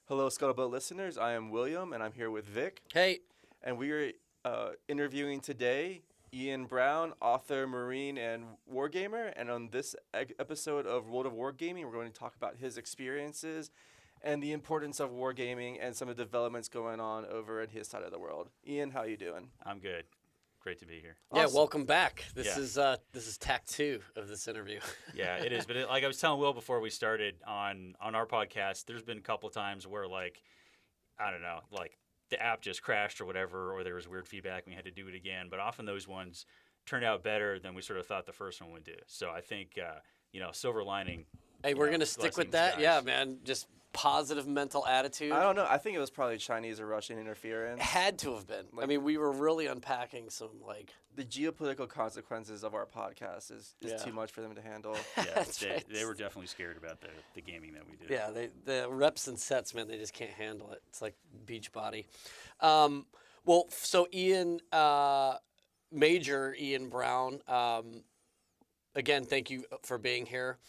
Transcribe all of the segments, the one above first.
Hello, Scuttlebutt listeners. I am William, and I'm here with Vic. Hey. And we are interviewing today Ian Brown, author, Marine, and wargamer. And on this episode of World of Wargaming, we're going to talk about his experiences and the importance of wargaming and some of the developments going on over in his side of the world. Ian, how you doing? I'm good. Great to be here. Yeah, Awesome. welcome back. This is tack 2 of this interview. Yeah, it is. But like I was telling Will before we started on our podcast, there's been a couple of times where, like, I don't know, like the app just crashed or whatever, or there was weird feedback and we had to do it again. But often those ones turned out better than we sort of thought the first one would do. So I think, silver lining. Hey, we're going to stick with that. Guys. Yeah, man. Just positive mental attitude. I don't know. I think it was probably Chinese or Russian interference. Had to have been. I mean, we were really unpacking some, like... The geopolitical consequences of our podcast is too much for them to handle. Yeah, they were definitely scared about the gaming that we did. Yeah, the reps and sets, man, they just can't handle it. It's like Beachbody. So Ian, Major Ian Brown, again, thank you for being here.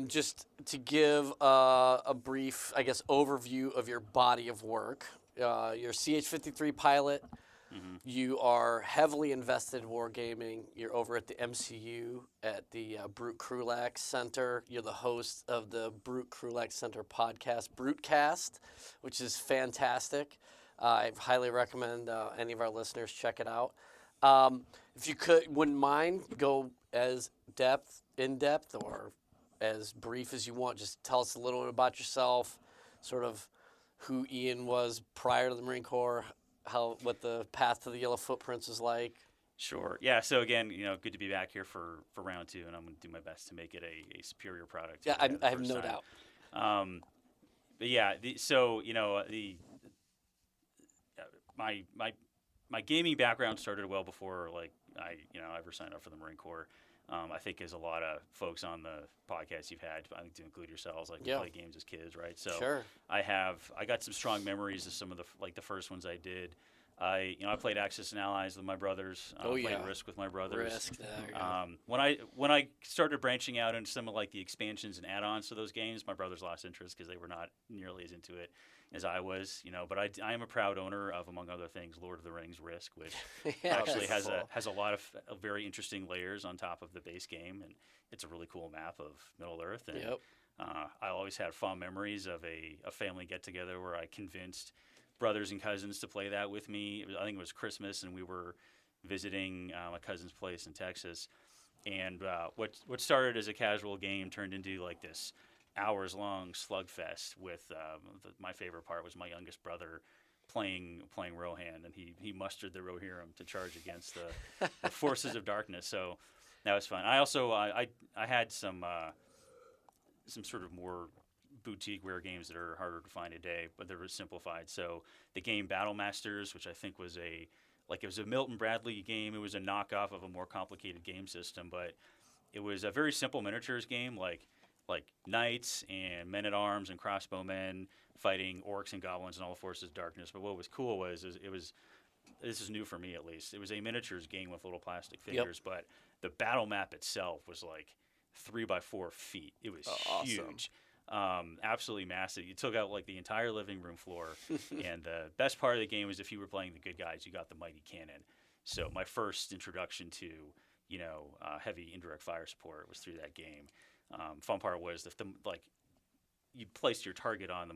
Just to give a brief, I guess, overview of your body of work. You're a CH-53 pilot. Mm-hmm. You are heavily invested in wargaming. You're over at the MCU at the Brute Krulak Center. You're the host of the Brute Krulak Center podcast, Brutecast, which is fantastic. I highly recommend any of our listeners check it out. If you wouldn't mind, go as in depth, or as brief as you want. Just tell us a little bit about yourself, sort of who Ian was prior to the Marine Corps, what the path to the Yellow Footprints was like. Sure. Yeah. So again, good to be back here for round 2, and I'm going to do my best to make it a superior product. Yeah, I have no doubt. But yeah, my gaming background started well before I ever signed up for the Marine Corps. I think as a lot of folks on the podcast you've had, I think to include yourselves, you play games as kids, right? So sure. I got some strong memories of some of the first ones I did. I played Axis and Allies with my brothers. Played Risk with my brothers. Risk, there you go. When I started branching out into some of the expansions and add-ons to those games, my brothers lost interest because they were not nearly as into it as I was. But I am a proud owner of, among other things, Lord of the Rings Risk, which actually has a lot of very interesting layers on top of the base game, and it's a really cool map of Middle Earth. And I always had fond memories of a family get-together where I convinced brothers and cousins to play that with me. I think it was Christmas, and we were visiting my cousin's place in Texas. And what started as a casual game turned into this hours-long slugfest with my favorite part was my youngest brother playing Rohan, and he mustered the Rohirrim to charge against the forces of darkness. So that was fun. I also I had some sort of more boutique-ware games that are harder to find today, but they were simplified. So the game Battle Masters, which I think was it was a Milton Bradley game. It was a knockoff of a more complicated game system, but it was a very simple miniatures game, like knights and men-at-arms and crossbowmen fighting orcs and goblins and all the forces of darkness. But what was cool was this is new for me at least, it was a miniatures game with little plastic figures, but the battle map itself was 3 by 4 feet. It was huge. Awesome. Absolutely massive. You took out the entire living room floor, and the best part of the game was if you were playing the good guys, you got the mighty cannon. So my first introduction to heavy indirect fire support was through that game. Fun part was you placed your target on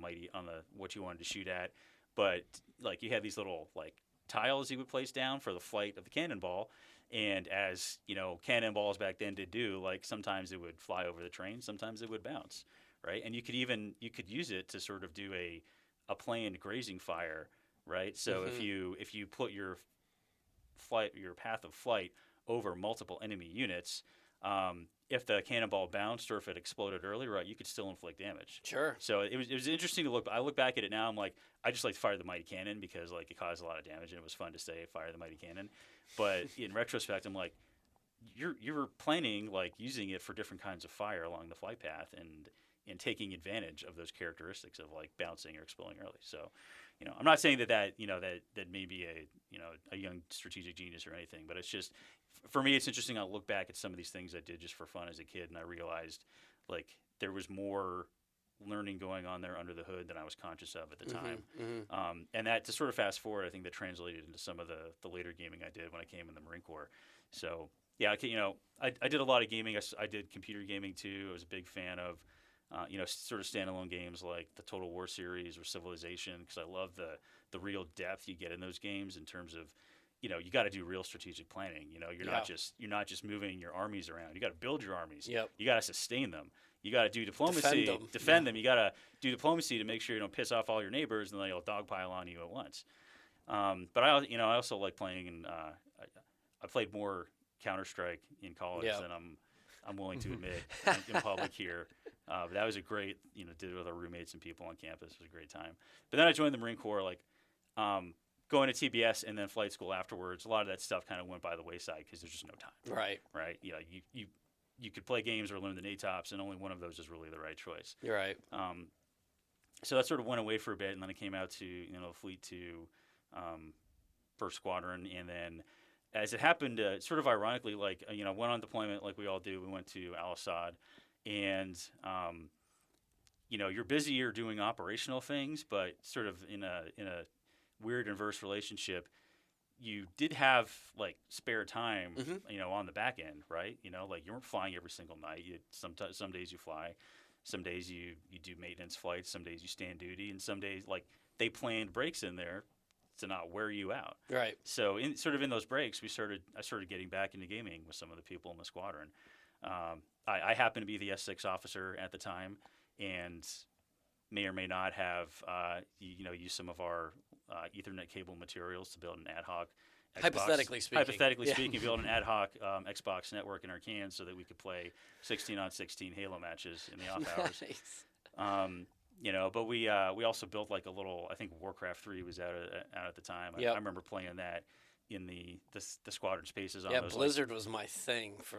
what you wanted to shoot at, but you had these little tiles you would place down for the flight of the cannonball, and as cannonballs back then did do, sometimes it would fly over the terrain, sometimes it would bounce. Right, and you could use it to sort of do a planned grazing fire, right? So if you put your path of flight over multiple enemy units, if the cannonball bounced or if it exploded early, right, you could still inflict damage. Sure. So it was interesting to look. I look back at it now. I'm I just like to fire the mighty cannon because it caused a lot of damage and it was fun to say fire the mighty cannon. But in retrospect, I'm you're planning using it for different kinds of fire along the flight path and taking advantage of those characteristics of bouncing or exploding early. So, I'm not saying that may be a young strategic genius or anything, but it's just, for me, it's interesting. I look back at some of these things I did just for fun as a kid, and I realized there was more learning going on there under the hood than I was conscious of at the time. Mm-hmm. And that, to sort of fast forward, I think that translated into some of the later gaming I did when I came in the Marine Corps. So yeah, I did a lot of gaming. I did computer gaming too. I was a big fan of sort of standalone games like the Total War series or Civilization, because I love the real depth you get in those games in terms of, you got to do real strategic planning. You're not just moving your armies around. You got to build your armies. Yep. You got to sustain them. You got to do diplomacy, defend them. You got to do diplomacy to make sure you don't piss off all your neighbors and they'll dogpile on you at once. But I also like playing, and I played more Counter-Strike in college than I'm willing to admit in public here. But that was a great, did it with our roommates and people on campus. It was a great time. But then I joined the Marine Corps, going to TBS and then flight school afterwards. A lot of that stuff kind of went by the wayside because there's just no time. Right. Right. You could play games or learn the NATOPS, and only one of those is really the right choice. You're right. So that sort of went away for a bit, and then I came out to Fleet 2, First Squadron, and then as it happened, sort of ironically, went on deployment like we all do. We went to Al Assad, and you're busy, you're doing operational things, but sort of in a weird inverse relationship. You did have spare time, on the back end, right? You weren't flying every single night. Some days you fly, some days you do maintenance flights, some days you stand duty, and some days they planned breaks in there to not wear you out. Right. So in those breaks, I started getting back into gaming with some of the people in the squadron. I happened to be the S6 officer at the time, and may or may not have used some of our Ethernet cable materials to build an ad hoc Xbox. Hypothetically speaking, build an ad hoc Xbox network in our cans so that we could play 16-on-16 Halo matches in the off hours. Nice. But we also built a little. I think Warcraft 3 was out at the time. I remember playing that in the squadron spaces. On those, Blizzard was my thing for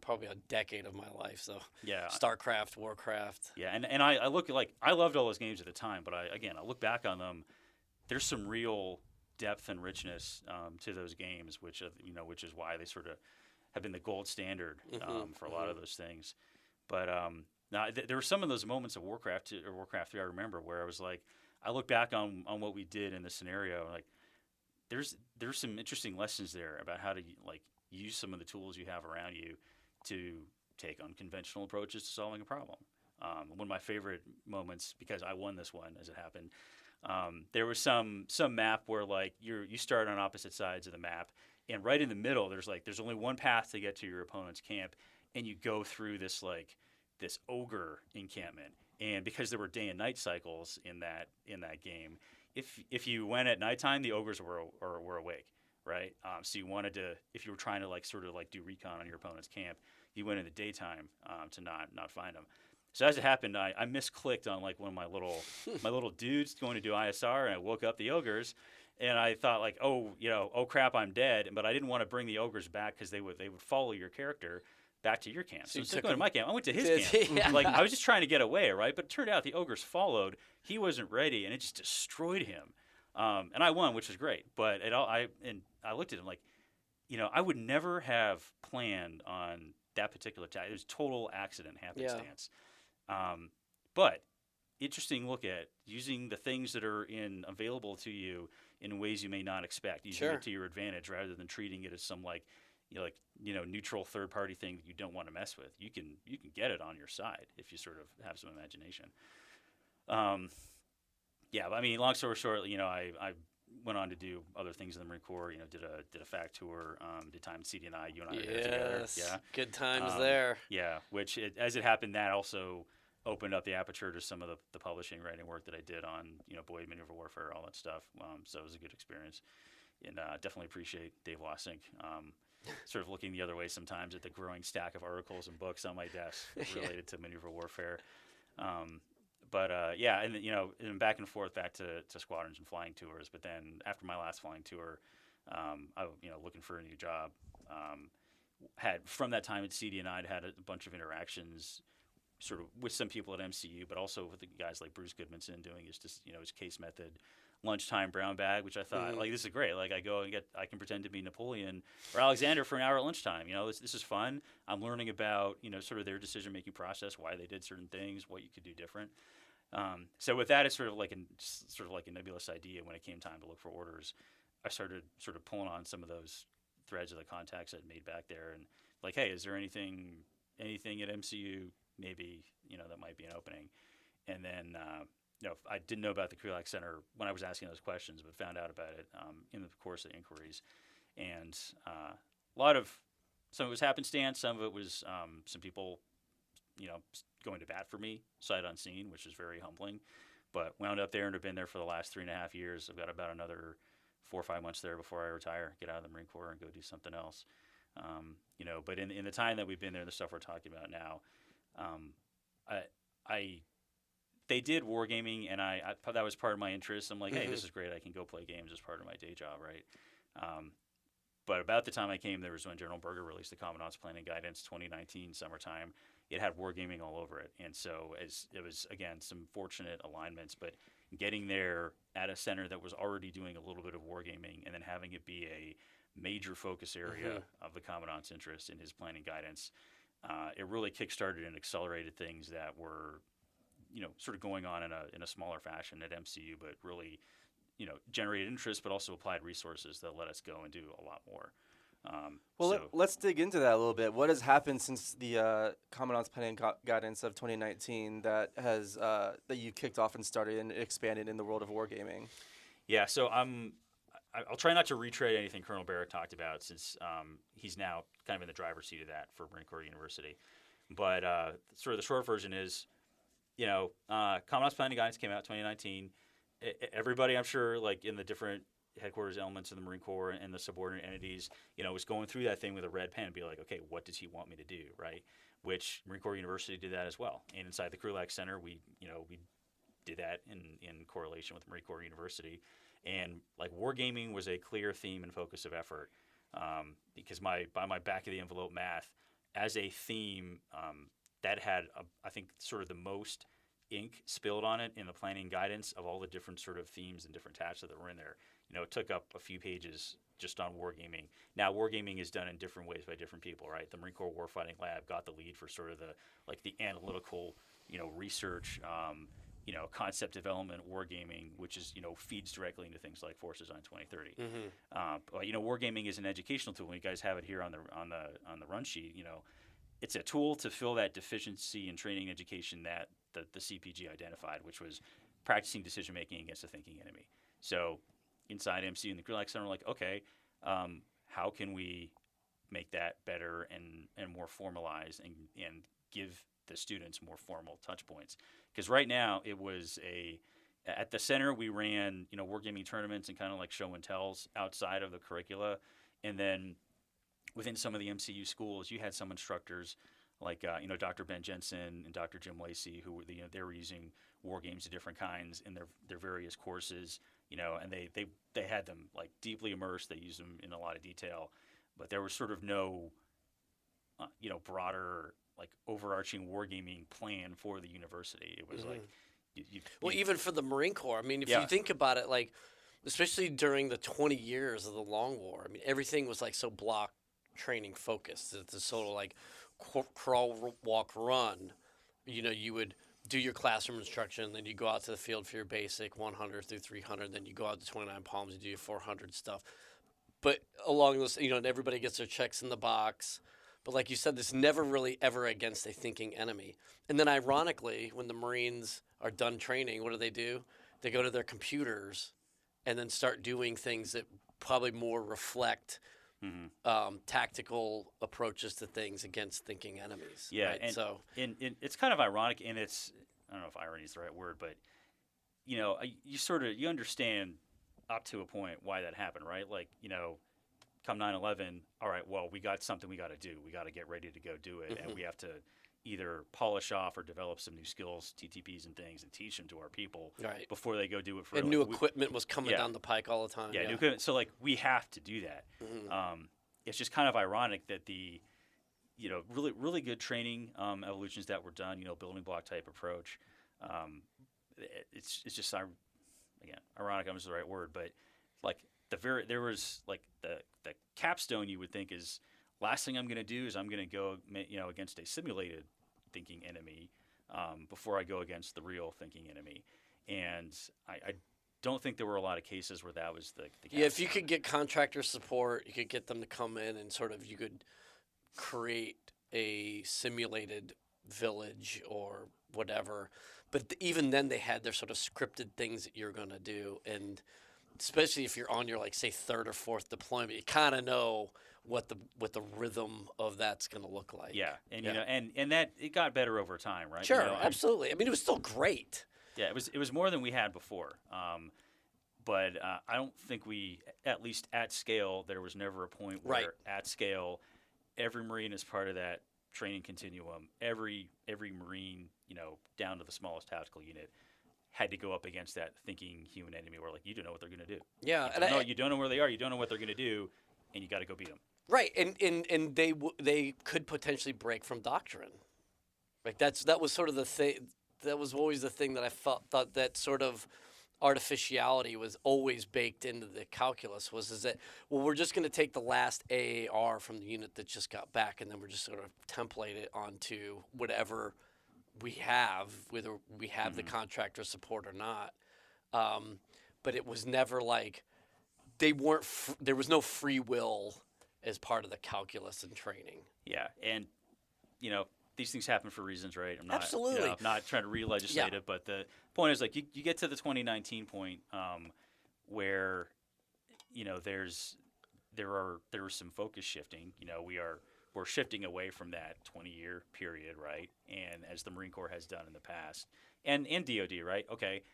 probably a decade of my life. So StarCraft, Warcraft. Yeah, and I look I loved all those games at the time, but I look back on them. There's some real depth and richness to those games, which is why they sort of have been the gold standard for a lot of those things. But now there were some of those moments of Warcraft or Warcraft 3 I remember where I was I look back on what we did in the scenario, there's some interesting lessons there about how to use some of the tools you have around you to take unconventional approaches to solving a problem. One of my favorite moments, because I won this one as it happened, there was some map where you start on opposite sides of the map, and right in the middle there's only one path to get to your opponent's camp, and you go through this ogre encampment. And because there were day and night cycles in that game, if you went at nighttime, the ogres were awake. Right, so you wanted to, if you were trying to do recon on your opponent's camp, you went in the daytime to not find them. So as it happened, I misclicked on one of my little dudes going to do ISR, and I woke up the ogres, and I thought oh crap, I'm dead. But I didn't want to bring the ogres back because they would follow your character back to your camp. So instead of going to my camp, I went to his camp. I was just trying to get away, right? But it turned out the ogres followed. He wasn't ready, and it just destroyed him. And I won, which was great. But I looked at him I would never have planned on that particular attack. It was total accident, happenstance. But interesting look at using the things that are available to you in ways you may not expect, using it to your advantage rather than treating it as some neutral third party thing that you don't want to mess with. You can get it on your side if you sort of have some imagination. But I mean, long story short, I went on to do other things in the Marine Corps. Did a FAC tour, did time at CD&I. You and I were there together. Yeah, good times there. Yeah, which as it happened, that also opened up the aperture to some of the publishing writing work that I did on Boyd Maneuver Warfare, all that stuff. So it was a good experience, and definitely appreciate Dave Lossink. Sort of looking the other way sometimes at the growing stack of articles and books on my desk related to maneuver warfare. And back and forth back to squadrons and flying tours. But then after my last flying tour, I looking for a new job. Had from that time at CD&I, I'd had a bunch of interactions, sort of with some people at MCU, but also with the guys like Bruce Goodmanson doing his case method lunchtime brown bag, which I thought like, this is great. Like, I can pretend to be Napoleon or Alexander for an hour at lunchtime. This is fun. I'm learning about sort of their decision making process, why they did certain things, what you could do different. So with that, it's sort of like a nebulous idea. When it came time to look for orders, I started sort of pulling on some of those threads of the contacts I'd made back there, and like, hey, is there anything at MCU maybe that might be an opening? And then I didn't know about the Krulak Center when I was asking those questions, but found out about it in the course of the inquiries. And some of it was happenstance, some of it was some people going to bat for me sight unseen, which is very humbling. But wound up there and have been there for the last 3.5 years. I've got about another 4 or 5 months there before I retire, get out of the Marine Corps and go do something else. But in the time that we've been there, the stuff we're talking about now, they did wargaming, and I thought that was part of my interest. I'm like, hey, this is great. I can go play games as part of my day job, right? But about the time I came, there was when General Berger released the Commandant's Plan and Guidance 2019 summertime. It had wargaming all over it. And so it was, again, some fortunate alignments, but getting there at a center that was already doing a little bit of wargaming and then having it be a major focus area of the Commandant's interest in his plan and guidance, it really kickstarted and accelerated things that were, sort of going on in a smaller fashion at MCU, but really, generated interest, but also applied resources that let us go and do a lot more. Let's dig into that a little bit. What has happened since the Commandant's Plan and Guidance of 2019 that you kicked off and started and expanded in the world of wargaming? Yeah, so I'll try not to retread anything Colonel Barrett talked about, since he's now kind of in the driver's seat of that for Marine Corps University. But sort of the short version is, Commandant's Plan and Guidance came out in 2019. Everybody, I'm sure, like in the different headquarters elements of the Marine Corps and the subordinate entities, was going through that thing with a red pen and be like, okay, what does he want me to do, right? Which Marine Corps University did that as well. And inside the Krulak Center, we did that in correlation with Marine Corps University. And like wargaming was a clear theme and focus of effort, because by my back of the envelope math, as a theme, that had I think sort of the most ink spilled on it in the planning guidance of all the different sort of themes and different tasks that were in there. It took up a few pages just on wargaming. Now, wargaming is done in different ways by different people, right? The Marine Corps Warfighting Lab got the lead for sort of the analytical, research, concept development wargaming, which is, feeds directly into things like Forces on 2030. But wargaming is an educational tool. And you guys have it here on the run sheet. It's a tool to fill that deficiency in training and education that the CPG identified, which was practicing decision making against a thinking enemy. So inside MC and the Krulak Center, we're like, okay, how can we make that better and more formalized and give the students more formal touch points? Because right now it was at the center we ran wargaming tournaments and kind of like show and tells outside of the curricula, and then within some of the MCU schools you had some instructors like Dr. Ben Jensen and Dr. Jim Lacey, who were they were using war games of different kinds in their various courses, and they had them like deeply immersed. They used them in a lot of detail, but there was sort of no broader like overarching wargaming plan for the university. It was like even for the Marine Corps. I mean, if you think about it, like especially during the 20 years of the Long War, I mean, everything was like so block training focused. It's sort of like crawl, walk, run. You would do your classroom instruction, then you go out to the field for your basic 100 through 300, then you go out to 29 Palms and do your 400 stuff. But along those, everybody gets their checks in the box. But like you said, this never really ever against a thinking enemy. And then ironically, when the Marines are done training, what do? They go to their computers and then start doing things that probably more reflect tactical approaches to things against thinking enemies. Yeah, right? and so it's kind of ironic, and it's, I don't know if irony is the right word, but you understand up to a point why that happened, right? Like come 9/11, all right, well, we got something we got to do. We got to get ready to go do it, and we have to either polish off or develop some new skills, TTPs and things, and teach them to our people before they go do it for and new equipment was coming down the pike all the time. Yeah, new equipment. So like we have to do that. It's just kind of ironic that the really really good training evolutions that were done, building block type approach. It's just again, ironic, I'm just the right word, but like there was like the capstone you would think is last thing I'm going to do is I'm going to go against a simulated thinking enemy before I go against the real thinking enemy, and I don't think there were a lot of cases where that was the capstone. Yeah, if you could get contractor support, you could get them to come in and sort of you could create a simulated village or whatever. But even then, they had their sort of scripted things that you're going to do, and especially if you're on your like say third or fourth deployment, you kind of know what the rhythm of that's going to look like. Yeah, and and that it got better over time, right? Sure, absolutely. I mean, it was still great. Yeah, it was more than we had before. But I don't think we, at least at scale, there was never a point where at scale, every Marine is part of that training continuum. Every Marine, down to the smallest tactical unit, had to go up against that thinking human enemy where, like, you don't know what they're going to do. Yeah. You don't know where they are. You don't know what they're going to do, and you got to go beat them. Right, and they could potentially break from doctrine. Like that was sort of the thing. That was always the thing that I thought that sort of artificiality was always baked into the calculus is that, well, we're just going to take the last AAR from the unit that just got back, and then we're just sort of template it onto whatever we have, whether we have the contractor support or not. But it was never like there was no free will as part of the calculus and training. Yeah, and these things happen for reasons, right? I'm not, absolutely. I'm not trying to re-legislate it, but the point is, like, you get to the 2019 point where there was some focus shifting. We're shifting away from that 20-year period, right? And as the Marine Corps has done in the past, and DoD, right? Okay,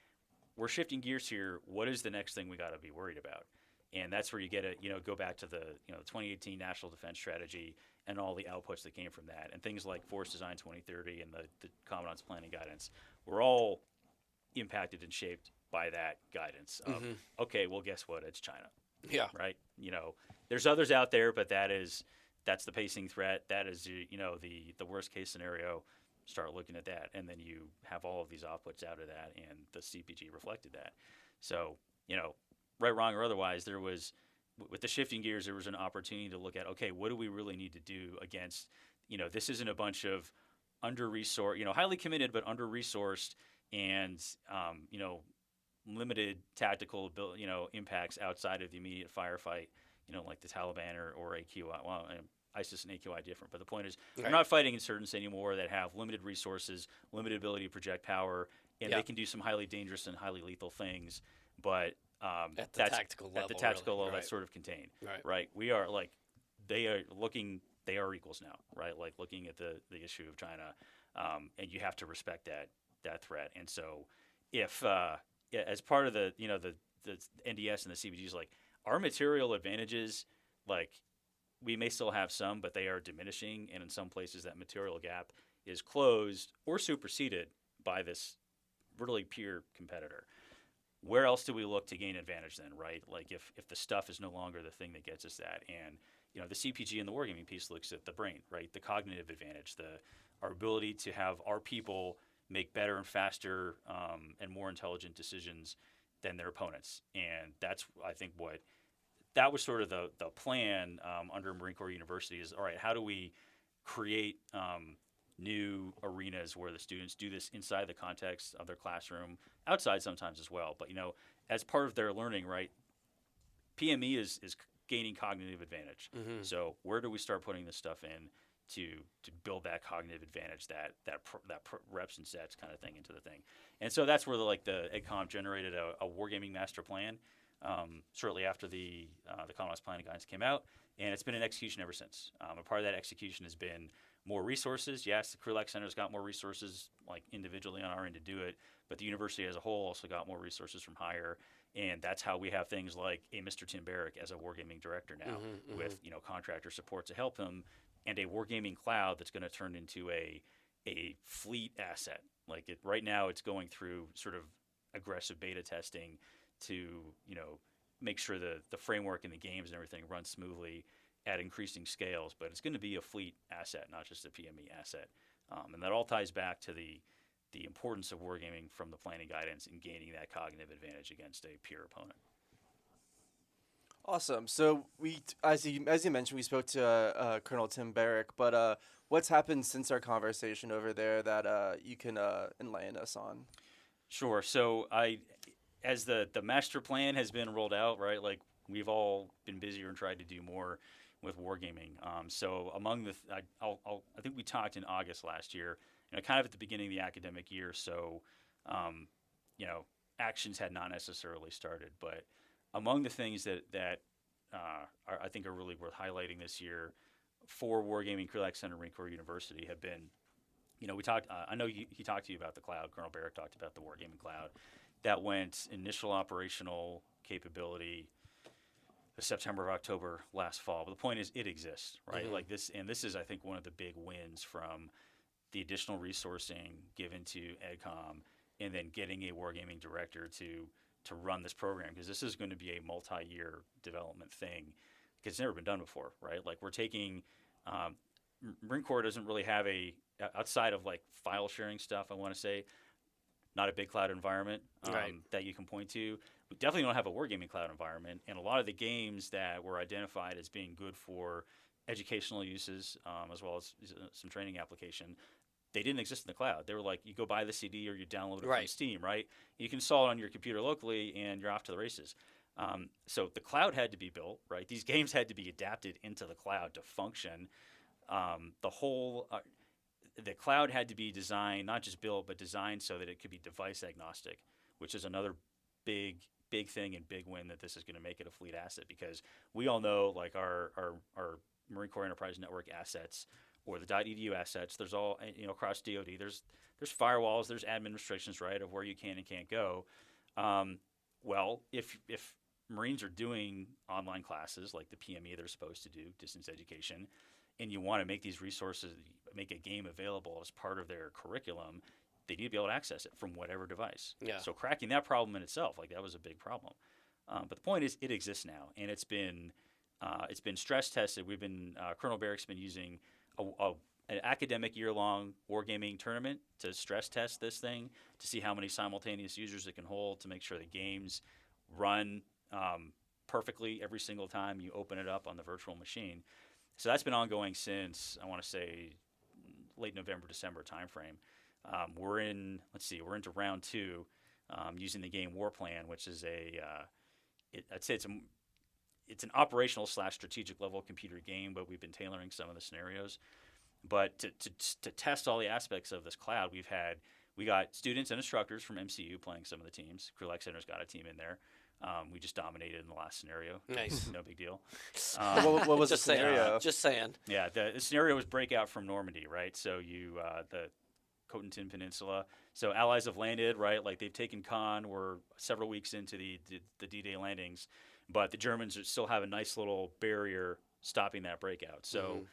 we're shifting gears here. What is the next thing we got to be worried about? And that's where you get go back to the 2018 National Defense Strategy and all the outputs that came from that, and things like Force Design 2030 and the Commandant's Planning Guidance were all impacted and shaped by that guidance of, okay, well, guess what? It's China. Yeah. Right? There's others out there, but that's the pacing threat. That is, the worst case scenario. Start looking at that, and then you have all of these outputs out of that, and the CPG reflected that. So, right, wrong, or otherwise, there was, with the shifting gears, there was an opportunity to look at, okay, what do we really need to do against, this isn't a bunch of under-resourced, highly committed but under-resourced and, limited tactical, impacts outside of the immediate firefight, like the Taliban or AQI. Well, ISIS and AQI different, but the point is, we're not fighting insurgents anymore that have limited resources, limited ability to project power, and they can do some highly dangerous and highly lethal things, but at the tactical level, that's sort of contained. Right. We are like, they are equals now, right? Like looking at the issue of China, and you have to respect that threat. And so, if as part of the NDS and the CBGs, like our material advantages, like we may still have some, but they are diminishing, and in some places that material gap is closed or superseded by this really pure competitor. Where else do we look to gain advantage then, right? Like if the stuff is no longer the thing that gets us that, and the CPG and the wargaming piece looks at the brain, right? The cognitive advantage, our ability to have our people make better and faster and more intelligent decisions than their opponents, and that's, I think, that was sort of the plan under Marine Corps University is, all right, how do we create new arenas where the students do this inside the context of their classroom, outside sometimes as well. But, as part of their learning, right, PME is gaining cognitive advantage. So where do we start putting this stuff in to build that cognitive advantage, that reps and sets kind of thing into the thing? And so that's where the EdCom generated a wargaming master plan shortly after the Commandant's Planning Guidance came out, and it's been in execution ever since. A part of that execution has been more resources. Yes, the Krulak Center's got more resources, like individually on our end to do it, but the university as a whole also got more resources from higher, and that's how we have things like a Mr. Tim Barrick as a wargaming director now, with contractor support to help him, and a wargaming cloud that's going to turn into a fleet asset. Like right now, it's going through sort of aggressive beta testing to make sure the framework and the games and everything run smoothly at increasing scales, but it's going to be a fleet asset, not just a PME asset. And that all ties back to the the importance of wargaming from the planning guidance and gaining that cognitive advantage against a peer opponent. Awesome. So as you mentioned, we spoke to Colonel Tim Barrick, but what's happened since our conversation over there that you can enlighten us on? Sure. So as the master plan has been rolled out, right? Like we've all been busier and tried to do more with wargaming. So among the, I think we talked in August last year, kind of at the beginning of the academic year. So, actions had not necessarily started, but among the things that I think are really worth highlighting this year for Wargaming Krulak Center Marine Corps University have been, we talked. I know he talked to you about the cloud. Colonel Barrick talked about the Wargaming Cloud. That went initial operational capability September or October last fall. But the point is, it exists, right? Mm-hmm. Like this, and this is, I think, one of the big wins from the additional resourcing given to EdCom, and then getting a wargaming director to run this program, because this is going to be a multi-year development thing, because it's never been done before, right? Like we're taking Marine Corps doesn't really have outside of like file sharing stuff, I want to say, not a big cloud environment Right. that you can point to. We definitely don't have a wargaming cloud environment, and a lot of the games that were identified as being good for educational uses, as well as some training application, they didn't exist in the cloud. They were like, you go buy the CD or you download it from Right. Steam, right? You can install it on your computer locally, and you're off to the races. So the cloud had to be built, right? These games had to be adapted into the cloud to function. The cloud had to be designed, not just built, but designed so that it could be device agnostic, which is another big thing and big win that this is going to make it a fleet asset, because we all know like our Marine Corps Enterprise Network assets or the .edu assets, there's all, across DoD, there's firewalls, there's admin restrictions, right, of where you can and can't go. Well, if Marines are doing online classes like the PME they're supposed to do, distance education, and you want to make these resources, make a game available as part of their curriculum, they need to be able to access it from whatever device. Yeah. So cracking that problem in itself, like that was a big problem. But the point is, it exists now, and it's been stress tested. Colonel Barrick's been using an academic year-long wargaming tournament to stress test this thing, to see how many simultaneous users it can hold, to make sure the games run perfectly every single time you open it up on the virtual machine. So that's been ongoing since, I want to say, late November, December timeframe. We're into round 2, using the game War Plan, which is I'd say it's an operational / strategic level computer game, but we've been tailoring some of the scenarios. But to test all the aspects of this cloud, we got students and instructors from MCU playing some of the teams. Krulak Center's got a team in there. We just dominated in the last scenario. Nice. No big deal. What was the Just saying. scenario? Just saying. Yeah, the scenario was breakout from Normandy, right? So the Cotentin Peninsula. So Allies have landed, right? Like they've taken Caen. We're several weeks into the D-Day landings, but the Germans still have a nice little barrier stopping that breakout. So,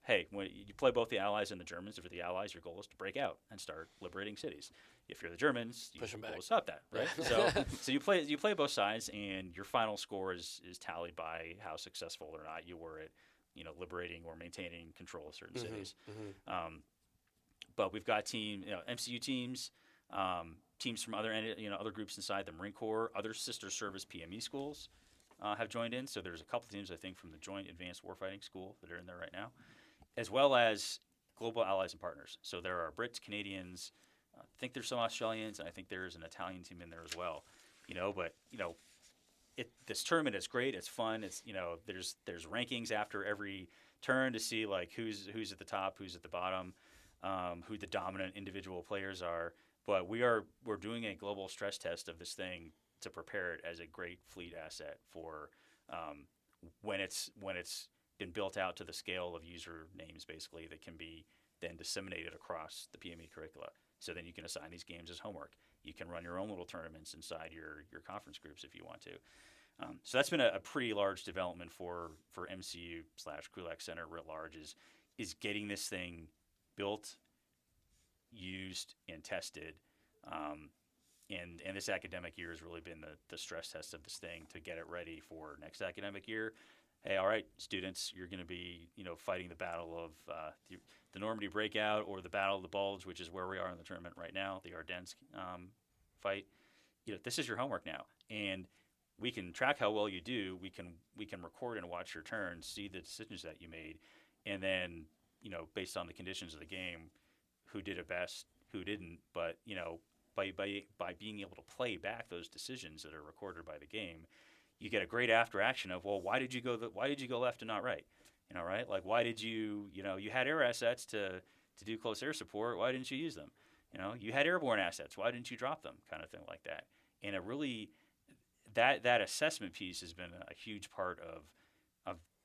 hey, when you play both the Allies and the Germans, if you're the Allies, your goal is to break out and start liberating cities. If you're the Germans, Push them your goal back. is to stop that, right? So you play both sides, and your final score is tallied by how successful or not you were at, liberating or maintaining control of certain cities. But we've got MCU teams, teams from other groups inside the Marine Corps, other sister service PME schools have joined in. So there's a couple teams, I think, from the Joint Advanced Warfighting School that are in there right now, as well as global allies and partners. So there are Brits, Canadians, I think there's some Australians, and I think there's an Italian team in there as well. This tournament is great. It's fun. It's there's rankings after every turn to see like who's at the top, who's at the bottom, who the dominant individual players are. But we're doing a global stress test of this thing to prepare it as a great fleet asset for when it's been built out to the scale of user names, basically, that can be then disseminated across the PME curricula. So then you can assign these games as homework. You can run your own little tournaments inside your conference groups if you want to. So that's been a pretty large development for MCU / Krulak Center writ large, is getting this thing built, used, and tested. And this academic year has really been the stress test of this thing to get it ready for next academic year. hey, all right, students, you're going to be, fighting the battle of the Normandy breakout or the Battle of the Bulge, which is where we are in the tournament right now, the Ardennes fight. This is your homework now, and we can track how well you do. We can record and watch your turn, see the decisions that you made, and then based on the conditions of the game, who did it best, who didn't. But by being able to play back those decisions that are recorded by the game, you get a great after action of, well, why did you go left and not right? Right? Like, why did you had air assets to do close air support? Why didn't you use them? You had airborne assets. Why didn't you drop them? Kind of thing like that. And it really, that assessment piece has been a huge part of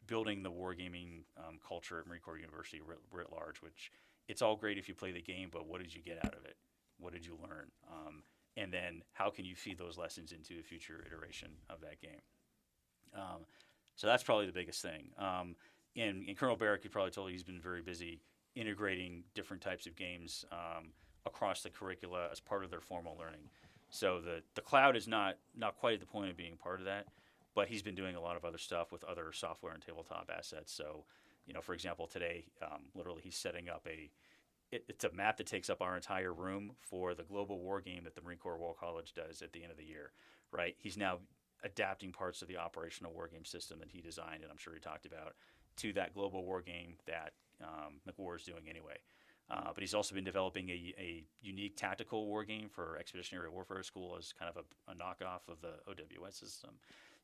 building the wargaming culture at Marine Corps University writ large. Which, it's all great if you play the game, but what did you get out of it? What did you learn? And then how can you feed those lessons into a future iteration of that game? So that's probably the biggest thing. And Colonel Barrick, you probably told you, he's been very busy integrating different types of games across the curricula as part of their formal learning. So the cloud is not quite at the point of being part of that, but he's been doing a lot of other stuff with other software and tabletop assets. So, for example, today, literally he's setting up it's a map that takes up our entire room for the global war game that the Marine Corps War College does at the end of the year, right? He's now adapting parts of the operational war game system that he designed, and I'm sure he talked about, to that global war game that McWar is doing anyway. But he's also been developing a unique tactical war game for Expeditionary Warfare School as kind of a knockoff of the OWS system.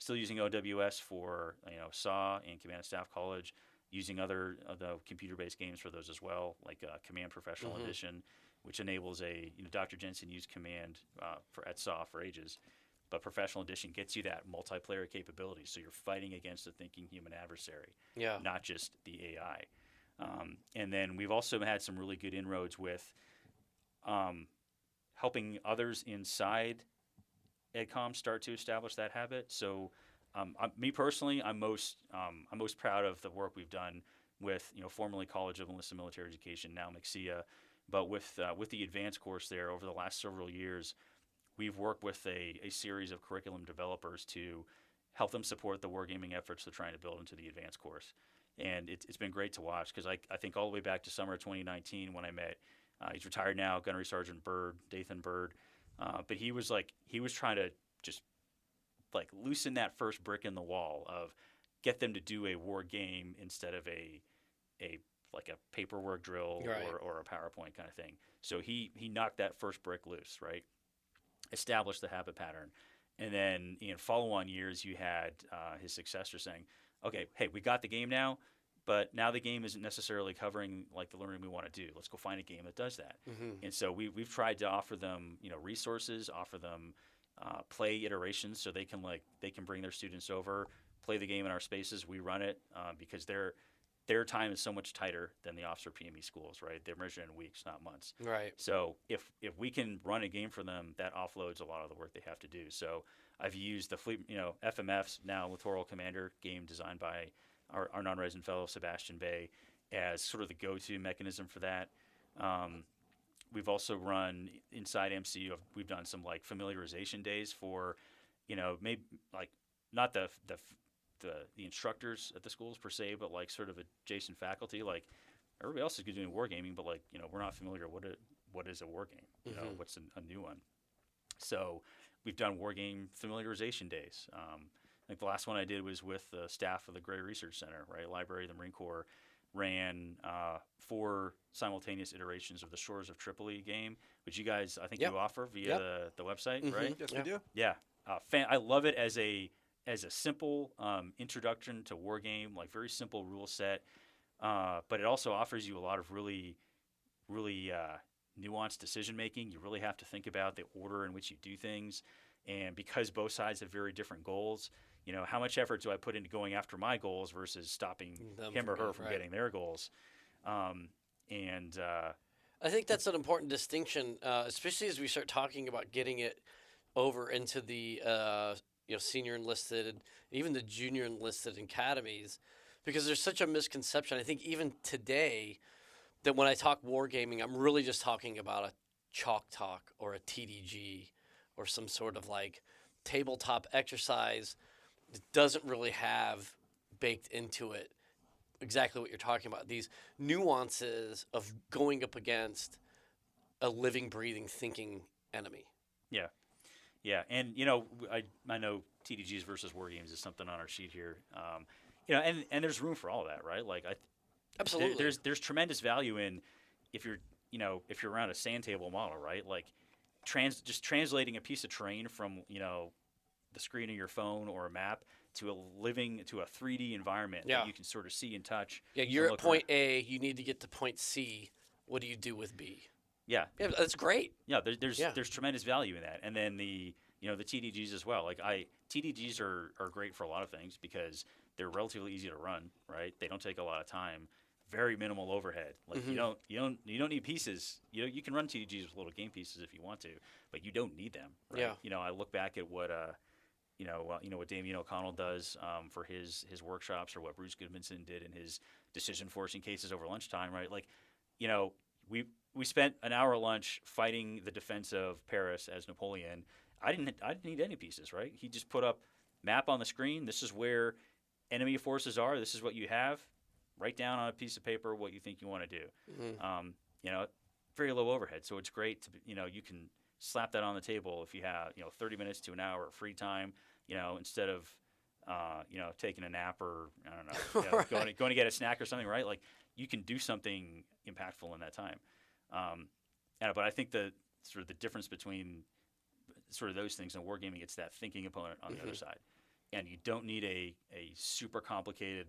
Still using OWS for SAW and Command and Staff College, using other of the computer-based games for those as well, like Command Professional Edition, which enables Dr. Jensen used Command at SAW for ages, but Professional Edition gets you that multiplayer capability, so you're fighting against a thinking human adversary, not just the AI. And then we've also had some really good inroads with helping others inside EdCom start to establish that habit. So me personally, I'm most proud of the work we've done with formerly College of Enlisted Military Education, now MCA, but with the advanced course there over the last several years, we've worked with a series of curriculum developers to help them support the wargaming efforts they're trying to build into the advanced course. And it's been great to watch because I think all the way back to summer 2019 when I met, he's retired now, Gunnery Sergeant Bird, Dathan Bird, but he was trying to just loosen that first brick in the wall of get them to do a war game instead of a paperwork drill or a PowerPoint kind of thing. So he knocked that first brick loose, right? Established the habit pattern. And then in follow-on years, you had his successor saying, okay, hey, we got the game now, but now the game isn't necessarily covering the learning we want to do. Let's go find a game that does that. And so we've tried to offer them resources, offer them play iterations so they can bring their students over, play the game in our spaces. We run it because their time is so much tighter than the officer PME schools, right? They're measured in weeks, not months. Right. So if we can run a game for them, that offloads a lot of the work they have to do. So I've used the fleet, FMF's now Littoral Commander game designed by our non-resident fellow Sebastian Bay as sort of the go-to mechanism for that. We've also run inside MCU. We've done some familiarization days for, maybe not the instructors at the schools per se, but sort of adjacent faculty. Everybody else is doing wargaming, but we're not familiar. What is a war game? What's a new one? So we've done war game familiarization days. I think the last one I did was with the staff of the Gray Research Center, right? Library of the Marine Corps ran 4 simultaneous iterations of the Shores of Tripoli game, which you guys, I think you offer via the website, right? Yes, we do. Yeah. I love it as a simple introduction to war game, very simple rule set, but it also offers you a lot of really, really nuanced decision making. You really have to think about the order in which you do things, and because both sides have very different goals, how much effort do I put into going after my goals versus stopping him or her from getting their goals? And I think that's an important distinction, especially as we start talking about getting it over into the senior enlisted, even the junior enlisted academies, because there's such a misconception. I think even today that when I talk wargaming, I'm really just talking about a chalk talk or a TDG or some sort of tabletop exercise that doesn't really have baked into it exactly what you're talking about. These nuances of going up against a living, breathing, thinking enemy. Yeah. Yeah, and I know TDGs versus war games is something on our sheet here. And there's room for all that, right? Like Absolutely. there's tremendous value in if you're around a sand table model, right? Like just translating a piece of terrain from the screen of your phone or a map to a 3D environment Yeah. that you can sort of see and touch. Yeah, and you're at look point A. You need to get to point C. What do you do with B? Yeah, Yeah, that's great. yeah. There's Yeah. there's tremendous value in that, and then the TDGs as well. Like TDGs are great for a lot of things because they're relatively easy to run, right? They don't take a lot of time, very minimal overhead. Like you don't need pieces. You can run TDGs with little game pieces if you want to, but you don't need them. Right? Yeah. I look back at what what Damien O'Connell does for his workshops, or what Bruce Goodmanson did in his decision forcing cases over lunchtime, right? Like, we spent an hour at lunch fighting the defense of Paris as Napoleon. I didn't need any pieces, right? He just put up map on the screen. This is where enemy forces are. This is what you have. Write down on a piece of paper what you think you want to do. Very low overhead, so it's great to you can slap that on the table if you have 30 minutes to an hour of free time. Instead of taking a nap or I don't know Right. going to get a snack or something, right? Like you can do something impactful in that time. But I think the sort of the difference between sort of those things and wargaming, it's that thinking opponent on the other side, and you don't need a super complicated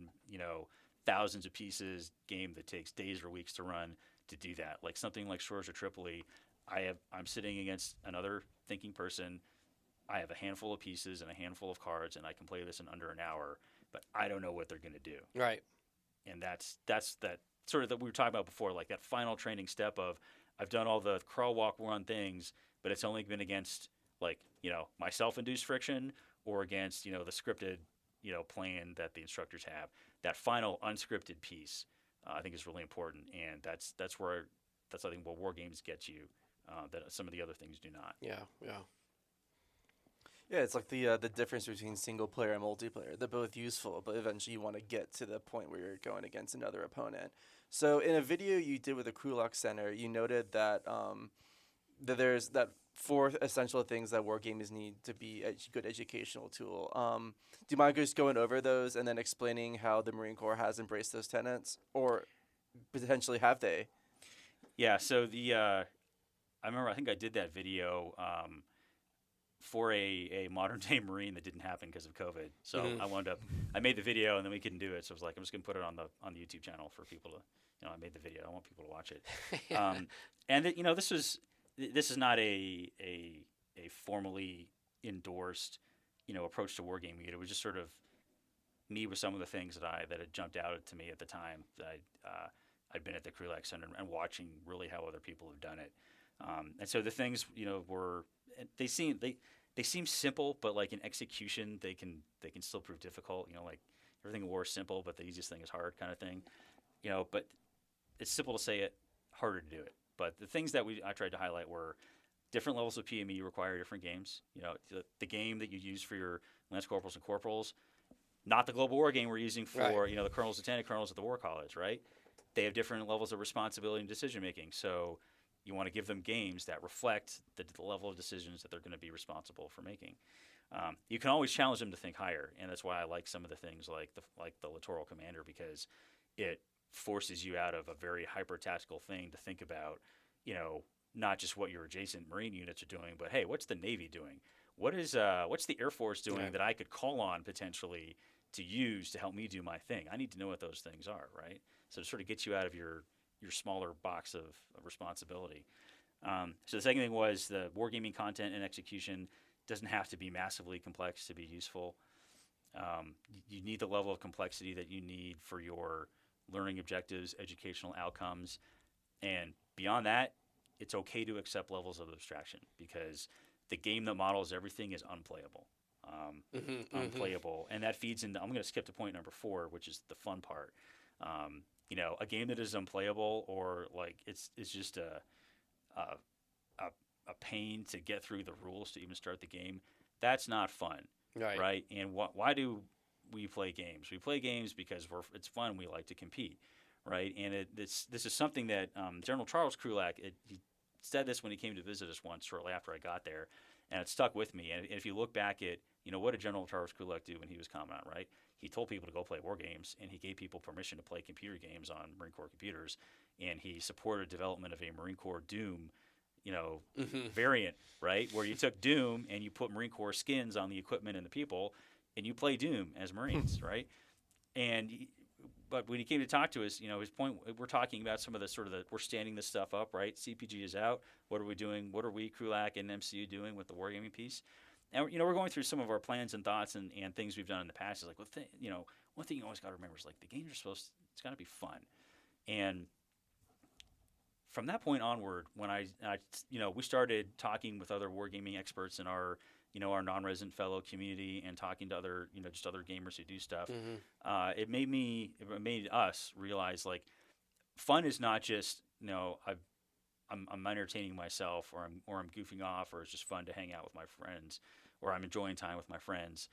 thousands of pieces game that takes days or weeks to run to do that. Like something like Shores of Tripoli, I'm sitting against another thinking person. I have a handful of pieces and a handful of cards, and I can play this in under an hour, but I don't know what they're going to do. Right. And that's that sort of that we were talking about before, like that final training step of I've done all the crawl, walk, run things, but it's only been against my self-induced friction or against the scripted plan that the instructors have. That final unscripted piece, I think, is really important, and that's I think what war games get you that some of the other things do not. Yeah. Yeah. Yeah, it's like the difference between single player and multiplayer. They're both useful, but eventually you want to get to the point where you're going against another opponent. So in a video you did with the Krulak Center, you noted that that there's that 4 essential things that wargamers need to be a good educational tool. Do you mind just going over those and then explaining how the Marine Corps has embraced those tenets, or potentially have they? Yeah. So I think I did that video for a modern day Marine that didn't happen because of COVID. So I made the video and then we couldn't do it. So I was like, I'm just gonna put it on the YouTube channel for people to, I made the video. I want people to watch it. Yeah. This is not a formally endorsed, approach to wargaming. It was just sort of me with some of the things that had jumped out to me at the time that I'd been at the Krulak Center and watching really how other people have done it. And so the things, were they seem simple, but like in execution, they can still prove difficult. Like everything in war is simple, but the easiest thing is hard, kind of thing. But it's simple to say it, harder to do it. But the things that I tried to highlight were different levels of PME require different games. The game that you use for your lance corporals and corporals, not the global war game we're using for Right. the colonels, lieutenant colonels at the War College, right? They have different levels of responsibility and decision making. So you want to give them games that reflect the level of decisions that they're going to be responsible for making. You can always challenge them to think higher, and that's why I like some of the things like the Littoral Commander, because it forces you out of a very hyper tactical thing to think about, not just what your adjacent Marine units are doing, but hey, what's the Navy doing? What's the Air Force doing Right. that I could call on potentially to use to help me do my thing? I need to know what those things are, right? So to sort of get you out of your smaller box of responsibility. So the second thing was the wargaming content and execution doesn't have to be massively complex to be useful. You need the level of complexity that you need for your learning objectives, educational outcomes, and beyond that, it's okay to accept levels of abstraction because the game that models everything is unplayable. Unplayable, and that feeds into. I'm going to skip to point number 4, which is the fun part. A game that is unplayable or like it's just a pain to get through the rules to even start the game. That's not fun, Right. right? And why do we play games. We play games because it's fun. We like to compete, right? And this is something that General Charles Krulak, he said this when he came to visit us once shortly after I got there, and it stuck with me. And if you look back at, what did General Charles Krulak do when he was commandant, right? He told people to go play war games, and he gave people permission to play computer games on Marine Corps computers, and he supported development of a Marine Corps Doom, variant, right? Where you took Doom and you put Marine Corps skins on the equipment and the people, and you play Doom as Marines, right? But when he came to talk to us, his point, we're talking about some of the we're standing this stuff up, right? CPG is out. What are we doing? What are we, Krulak and MCU, doing with the wargaming piece? And, we're going through some of our plans and thoughts and things we've done in the past. It's like, one thing you always got to remember is, like, the games are it's got to be fun. And from that point onward, when we started talking with other wargaming experts in our non-resident fellow community and talking to other, just other gamers who do stuff, it made us realize, like, fun is not just, I'm entertaining myself, or I'm goofing off, or it's just fun to hang out with my friends, or I'm enjoying time with my friends.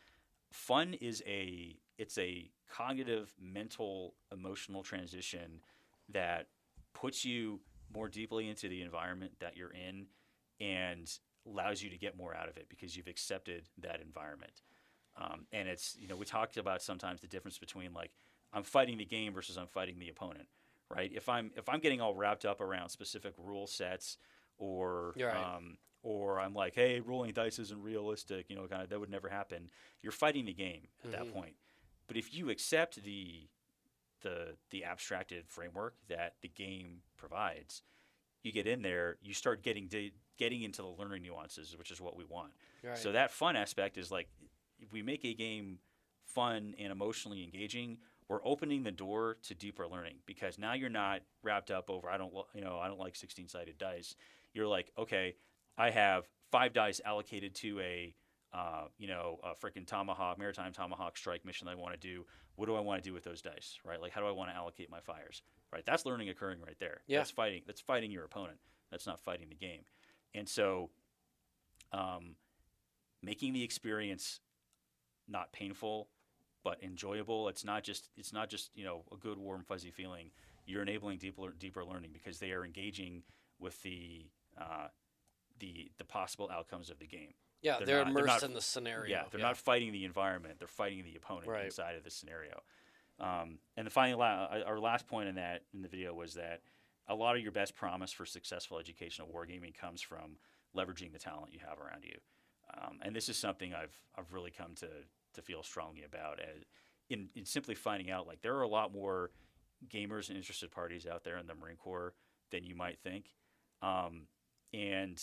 Fun is it's a cognitive, mental, emotional transition that puts you more deeply into the environment that you're in and allows you to get more out of it because you've accepted that environment. And it's, we talked about sometimes the difference between, like, I'm fighting the game versus I'm fighting the opponent, right? If I'm getting all wrapped up around specific rule sets, or or I'm like, hey, rolling dice isn't realistic, kind of, that would never happen. You're fighting the game at that point. But if you accept the abstracted framework that the game provides, you get in there, you start getting into the learning nuances, which is what we want. Right. So that fun aspect is, like, if we make a game fun and emotionally engaging, we're opening the door to deeper learning, because now you're not wrapped up over, I don't like 16-sided dice. You're like, okay, I have 5 dice allocated to a freaking maritime tomahawk strike mission that I want to do. What do I want to do with those dice, right? Like, how do I want to allocate my fires, right? That's learning occurring right there. Yeah. That's fighting your opponent. That's not fighting the game. And so, making the experience not painful but enjoyable. It's not just a good, warm, fuzzy feeling. You're enabling deeper learning because they are engaging with the possible outcomes of the game. Yeah, they're immersed in the scenario. Yeah, they're not fighting the environment. They're fighting the opponent inside of the scenario. And the final, our last point in the video was that a lot of your best promise for successful educational wargaming comes from leveraging the talent you have around you. And this is something I've really come to feel strongly about, in simply finding out, like, there are a lot more gamers and interested parties out there in the Marine Corps than you might think. And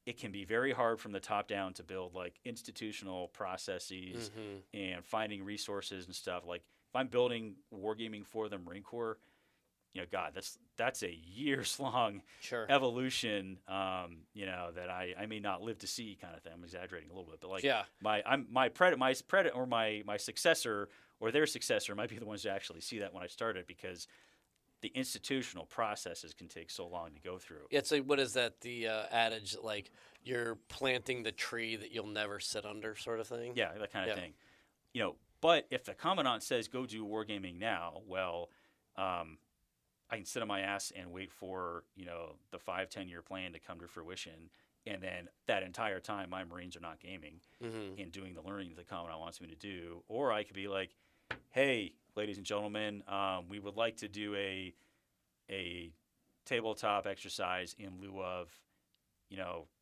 it can be very hard from the top down to build, like, institutional processes and finding resources and stuff. Like, if I'm building wargaming for the Marine Corps, God, that's a years-long evolution, that I may not live to see, kind of thing. I'm exaggerating a little bit, but, like, my successor or their successor might be the ones to actually see that when I started, because the institutional processes can take so long to go through. It's like, what is that, the adage, like, you're planting the tree that you'll never sit under, sort of thing? Yeah, that kind of thing. But if the commandant says go do wargaming now, well, I can sit on my ass and wait for, the 5-10 year plan to come to fruition. And then that entire time, my Marines are not gaming and doing the learning that the commandant wants me to do. Or I could be like, hey, ladies and gentlemen, we would like to do a tabletop exercise in lieu of,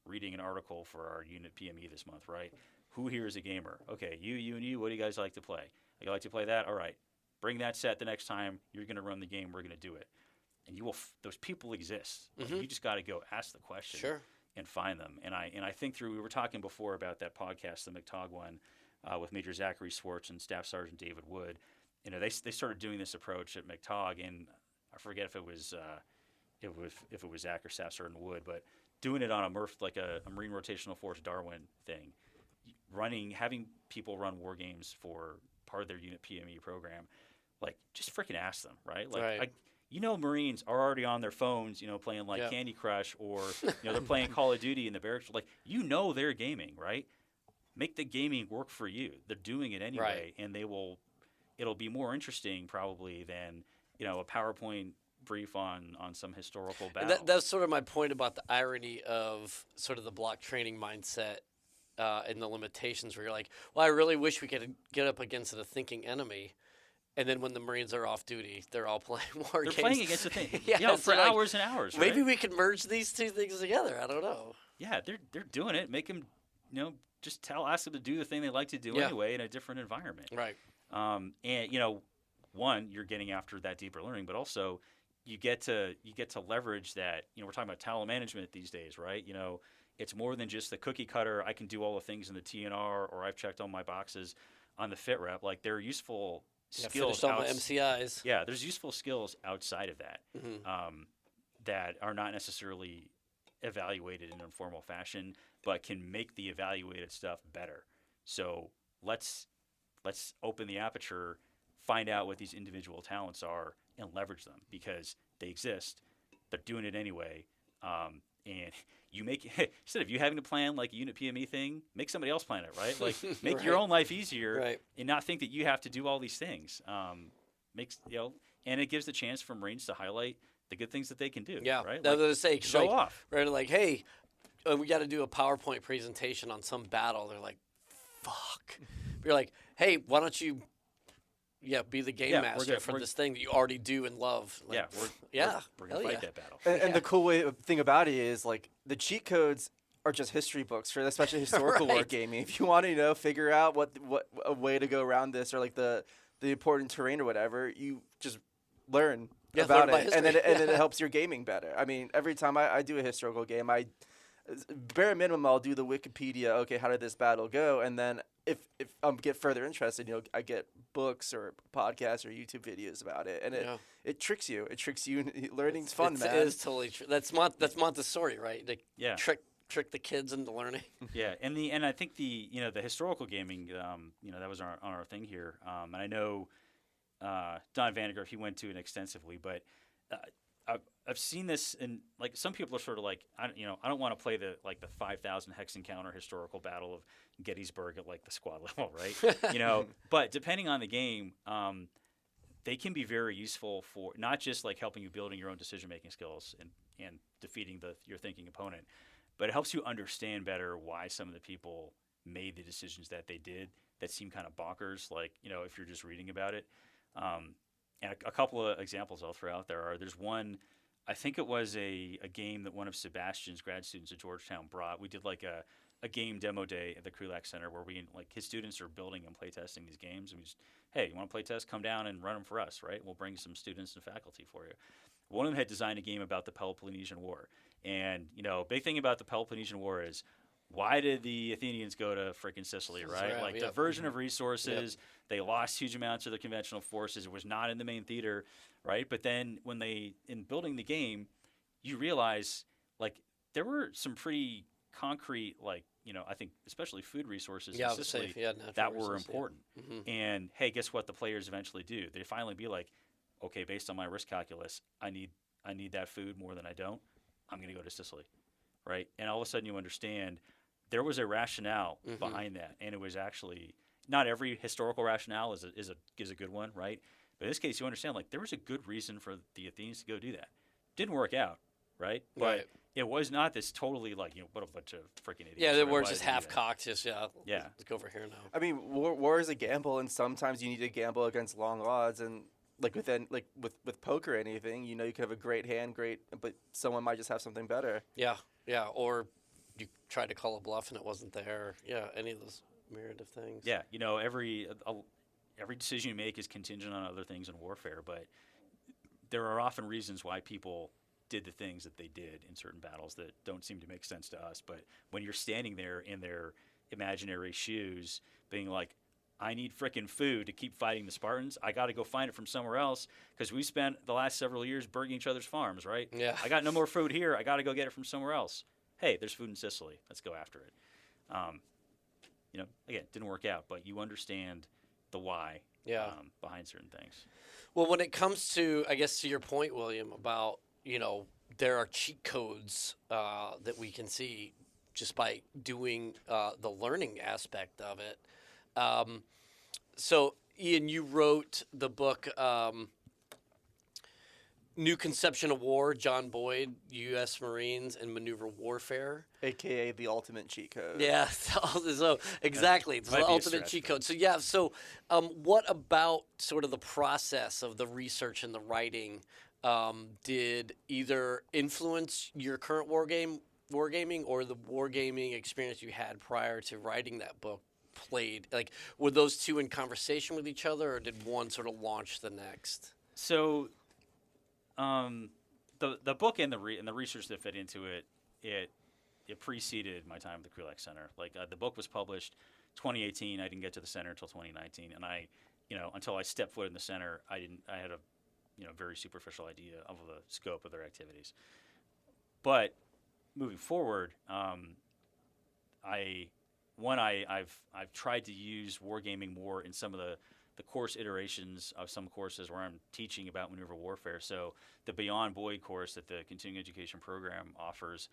reading an article for our unit PME this month, right? Who here is a gamer? Okay, you, and you, what do you guys like to play? You like to play that? All right. Bring that set the next time you're going to run the game. We're going to do it. And those people exist. You just got to go ask the question and find them. And I think we were talking before about that podcast, the McTogg one, with Major Zachary Swartz and Staff Sergeant David Wood. They started doing this approach at McTogg, and I forget if it was Zach or Staff Sergeant Wood, but doing it on a MRF, like a Marine Rotational Force Darwin thing, having people run war games for part of their unit PME program. Like, just freaking ask them, right? Like, Marines are already on their phones, playing Candy Crush, or they're playing Call of Duty in the barracks. Like, they're gaming, right? make the gaming work for you. They're doing it anyway, and it'll be more interesting probably than a PowerPoint brief on some historical battle. That's sort of my point about the irony of sort of the block training mindset and the limitations where you're like, well, I really wish we could get up against a thinking enemy. And then when the Marines are off duty, they're all playing war games. They're playing against the thing so for hours and hours. Right? Maybe we could merge these two things together. I don't know. Yeah, they're doing it. Make them, just ask them to do the thing they like to do anyway in a different environment. Right. And one, you're getting after that deeper learning, but also you get to leverage that. We're talking about talent management these days, right? It's more than just the cookie cutter. I can do all the things in the TNR, or I've checked all my boxes on the fit rep. Like, there are useful skills. All my MCIs. Yeah, there's useful skills outside of that that are not necessarily evaluated in a formal fashion, but can make the evaluated stuff better. So let's open the aperture, find out what these individual talents are, and leverage them because they exist. They're doing it anyway. And you make instead of you having to plan like a unit PME thing, make somebody else plan it, right? Like make your own life easier and not think that you have to do all these things. And it gives the chance for Marines to highlight the good things that they can do. Yeah, right. Like, to say, show off. Right, like, hey, we got to do a PowerPoint presentation on some battle. They're like, fuck. You're like, hey, why don't you? Yeah, be the game master for this thing that you already do and love. Like, we're gonna fight that battle. And the cool thing about it is, like, the cheat codes are just history books for especially historical wargaming. If you want to, figure out what a way to go around this, or like the important terrain or whatever, you just learn about it, and then it helps your gaming better. I mean, every time I do a historical game, bare minimum, I'll do the Wikipedia. Okay, how did this battle go? And then if I get further interested, I get books or podcasts or YouTube videos about it, and it tricks you. It tricks you. Learning's fun, man. It is totally true. That's Montessori, right? Trick the kids into learning. Yeah, and I think the historical gaming, that was on our thing here, and I know Don Vandergriff, he went to it extensively, but I've seen this, and like some people are sort of like, I don't want to play the 5,000 hex encounter historical battle of Gettysburg at like the squad level, right? But depending on the game, they can be very useful for not just like helping you building your own decision making skills and defeating your thinking opponent, but it helps you understand better why some of the people made the decisions that they did that seem kind of bonkers. Like if you're just reading about it. And a couple of examples I'll throw out there there's one, I think it was a game that one of Sebastian's grad students at Georgetown brought. We did like a game demo day at the Krulak Center where his students are building and playtesting these games. And we just, hey, you want to play test? Come down and run them for us, right? We'll bring some students and faculty for you. One of them had designed a game about the Peloponnesian War. And, big thing about the Peloponnesian War is, why did the Athenians go to freaking Sicily, right? Like diversion of resources. They lost huge amounts of their conventional forces. It was not in the main theater, right? But then in building the game, you realize like there were some pretty concrete, like, I think especially food resources in Sicily that were important. Yeah. Mm-hmm. And hey, guess what the players eventually do? They finally be like, okay, based on my risk calculus, I need that food more than I don't. I'm going to go to Sicily, right? And all of a sudden you understand there was a rationale behind that, and it was actually not every historical rationale is a good one, right? But in this case, you understand like there was a good reason for the Athenians to go do that. Didn't work out, right? But it was not this totally like what a bunch of freaking idiots. Yeah, they were just half cocked. Just let's go over here now. I mean, war is a gamble, and sometimes you need to gamble against long odds, and like with poker or anything, you could have a great hand, but someone might just have something better. Yeah, or you tried to call a bluff and it wasn't there. Yeah, any of those myriad of things. Yeah, every decision you make is contingent on other things in warfare, but there are often reasons why people did the things that they did in certain battles that don't seem to make sense to us. But when you're standing there in their imaginary shoes, being like, I need frickin' food to keep fighting the Spartans. I got to go find it from somewhere else because we spent the last several years burning each other's farms, right? Yeah. I got no more food here. I got to go get it from somewhere else. Hey, there's food in Sicily. Let's go after it. Again, didn't work out, but you understand the why behind certain things. Well, when it comes to, I guess, to your point, William, about, there are cheat codes that we can see just by doing the learning aspect of it. So, Ian, you wrote the book New Conception of War, John Boyd, U.S. Marines and Maneuver Warfare. AKA the ultimate cheat code. Yeah, so exactly. It's the Might be a ultimate stretch, cheat but- code. So, yeah, so what about sort of the process of the research and the writing did either influence your current wargaming or the wargaming experience you had prior to writing that book played? Like, were those two in conversation with each other, or did one sort of launch the next? So, the book and the research that fit into it, it preceded my time at the Krulak Center. Like the book was published 2018. I didn't get to the center until 2019, and until I stepped foot in the center, I had a very superficial idea of the scope of their activities. But moving forward, I've tried to use wargaming more in some of the course iterations of some courses where I'm teaching about maneuver warfare. So the Beyond Boyd course that the continuing education program offers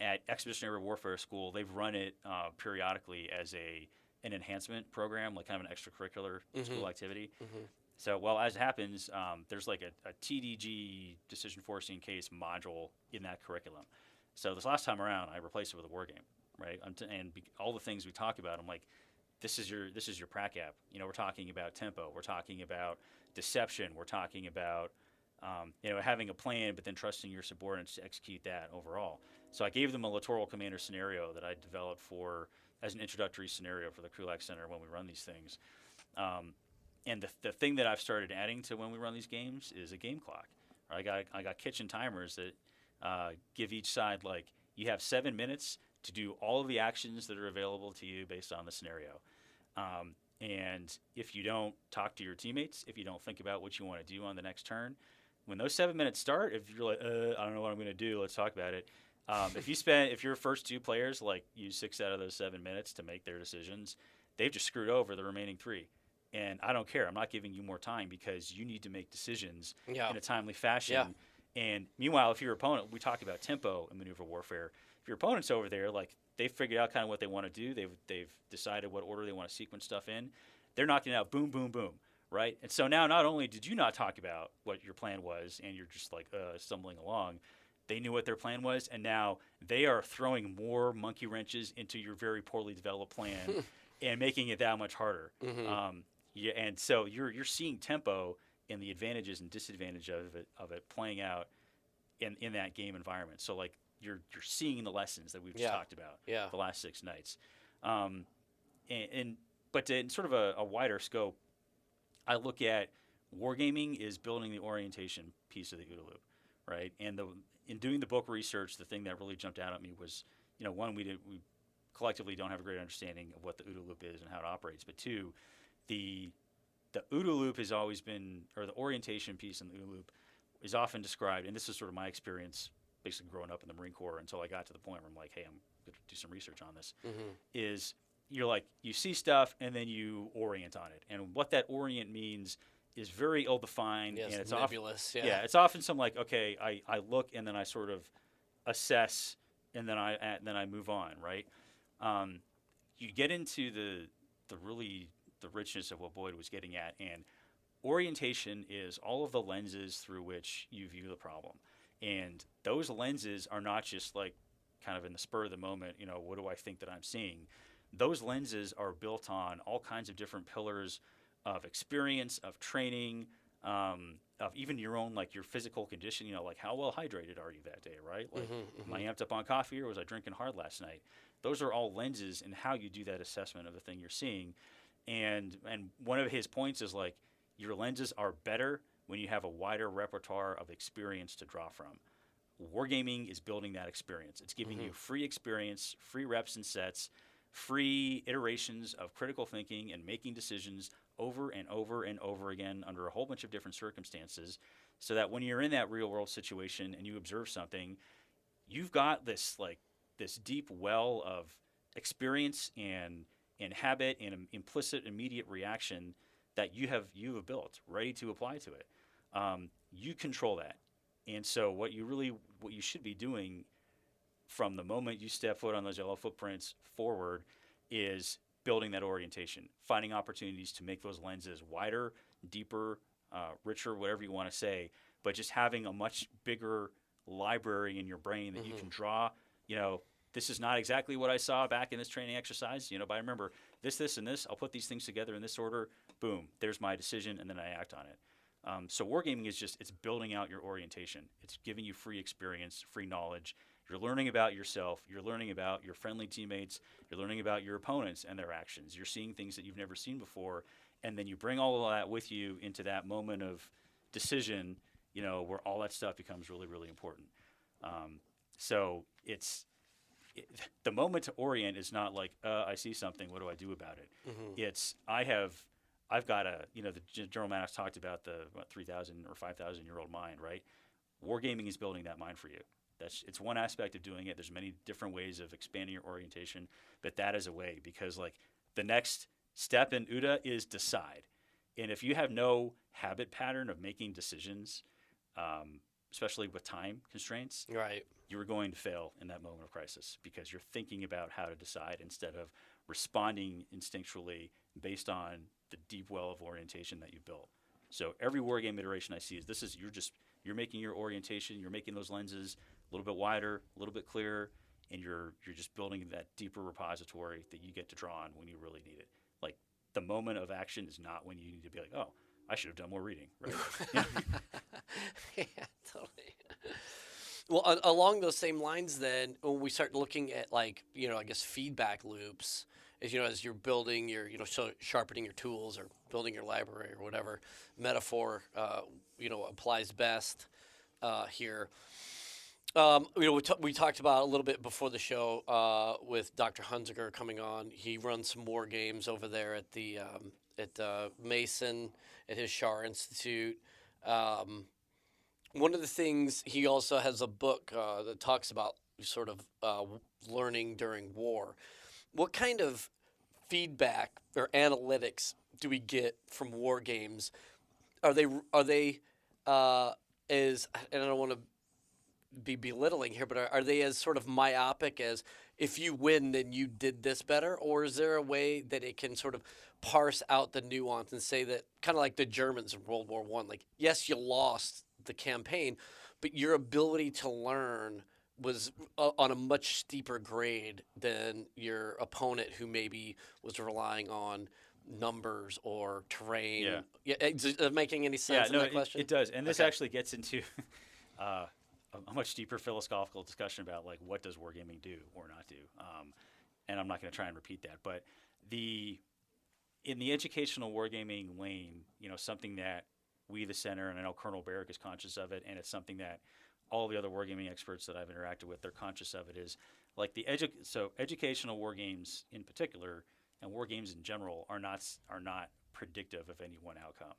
at Expeditionary Warfare School, they've run it periodically as an enhancement program, like kind of an extracurricular school activity. Mm-hmm. So, well, as it happens, there's like a TDG decision foreseen case module in that curriculum. So this last time around, I replaced it with a war game, right? All the things we talk about, I'm like, this is your prac app. We're talking about tempo. We're talking about deception. We're talking about having a plan, but then trusting your subordinates to execute that overall. So I gave them a littoral commander scenario that I developed as an introductory scenario for the Krulak Center when we run these things. And the thing that I've started adding to when we run these games is a game clock. I got kitchen timers that give each side, like, you have 7 minutes to do all of the actions that are available to you based on the scenario. And if you don't talk to your teammates, if you don't think about what you want to do on the next turn, when those 7 minutes start, if you're like, I don't know what I'm going to do, let's talk about it. If your first two players use 6 out of those 7 minutes to make their decisions, they've just screwed over the remaining 3. And I don't care. I'm not giving you more time because you need to make decisions in a timely fashion. Yeah. And meanwhile, if your opponent, we talk about tempo in maneuver warfare, if your opponent's over there, they've figured out kind of what they want to do. They've decided what order they want to sequence stuff in. They're knocking it out boom, boom, boom, right? And so now not only did you not talk about what your plan was and you're just stumbling along, they knew what their plan was, and now they are throwing more monkey wrenches into your very poorly developed plan and making it that much harder. Mm-hmm. And so you're seeing tempo and the advantages and disadvantages of it playing out in that game environment. So you're seeing the lessons that we've just talked about the last 6 nights. But in sort of a wider scope, I look at wargaming is building the orientation piece of the OODA loop, right? And in doing the book research, the thing that really jumped out at me was, one, we collectively don't have a great understanding of what the OODA loop is and how it operates, but 2, the OODA loop has always been, or the orientation piece in the OODA loop is often described, and this is sort of my experience basically growing up in the Marine Corps until I got to the point where I'm like, hey, I'm going to do some research on this, is you see stuff and then you orient on it. And what that orient means is very ill-defined. Yes, and it's nebulous. it's often some okay, I look and then I sort of assess and then I move on, right? You get into the richness of what Boyd was getting at, and orientation is all of the lenses through which you view the problem. And those lenses are not just kind of in the spur of the moment, what do I think that I'm seeing? Those lenses are built on all kinds of different pillars of experience, of training, of even your own, your physical condition, how well hydrated are you that day, right? Am I amped up on coffee or was I drinking hard last night? Those are all lenses in how you do that assessment of the thing you're seeing. And one of his points is your lenses are better when you have a wider repertoire of experience to draw from. Wargaming is building that experience. It's giving you free experience, free reps and sets, free iterations of critical thinking and making decisions over and over and over again under a whole bunch of different circumstances, so that when you're in that real world situation and you observe something, you've got this deep well of experience and habit and an implicit immediate reaction that you have built ready to apply to it. You control that. And so what you should be doing from the moment you step foot on those yellow footprints forward is building that orientation, finding opportunities to make those lenses wider, deeper, richer, whatever you want to say, but just having a much bigger library in your brain that you can draw. This is not exactly what I saw back in this training exercise, but I remember this, and this. I'll put these things together in this order. Boom, there's my decision, and then I act on it. So wargaming is it's building out your orientation. It's giving you free experience, free knowledge. You're learning about yourself. You're learning about your friendly teammates. You're learning about your opponents and their actions. You're seeing things that you've never seen before, and then you bring all of that with you into that moment of decision, where all that stuff becomes really, really important. So the moment to orient is not like, I see something, what do I do about it? It's I've got the General Maddox talked about the 3,000 or 5,000-year-old mind, right? Wargaming is building that mind for you. It's one aspect of doing it. There's many different ways of expanding your orientation, but that is a way, because like the next step in UDA is decide. And if you have no habit pattern of making decisions, especially with time constraints, right, you're going to fail in that moment of crisis, because you're thinking about how to decide instead of responding instinctually based on the deep well of orientation that you built. So every wargame iteration I see is you're making your orientation, you're making those lenses a little bit wider, a little bit clearer, and you're just building that deeper repository that you get to draw on when you really need it. Like the moment of action is not when you need to be like, oh, I should have done more reading, right? Yeah, totally. Well, along those same lines, then, when we start looking at I guess feedback loops, as you're building your, sharpening your tools or building your library or whatever metaphor, applies best here. We talked about a little bit before the show with Dr. Hunziker coming on. He runs some more games over there at the Mason at his Shar Institute. One of the things, he also has a book that talks about sort of learning during war. What kind of feedback or analytics do we get from war games? Are they as, and I don't want to be belittling here, but are they as sort of myopic as if you win, then you did this better? Or is there a way that it can sort of parse out the nuance and say that, kind of like the Germans in World War I, like, yes, you lost the campaign, but your ability to learn was on a much steeper grade than your opponent, who maybe was relying on numbers or terrain. Yeah. Is it making any sense in that question? It does. And this actually gets into a much deeper philosophical discussion about like what does wargaming do or not do. And I'm not going to try and repeat that, but in the educational wargaming lane, something that we, the center, and I know Colonel Barrick is conscious of it, and it's something that all the other wargaming experts that I've interacted with, they're conscious of it, is like so educational wargames in particular and wargames in general are not predictive of any one outcome,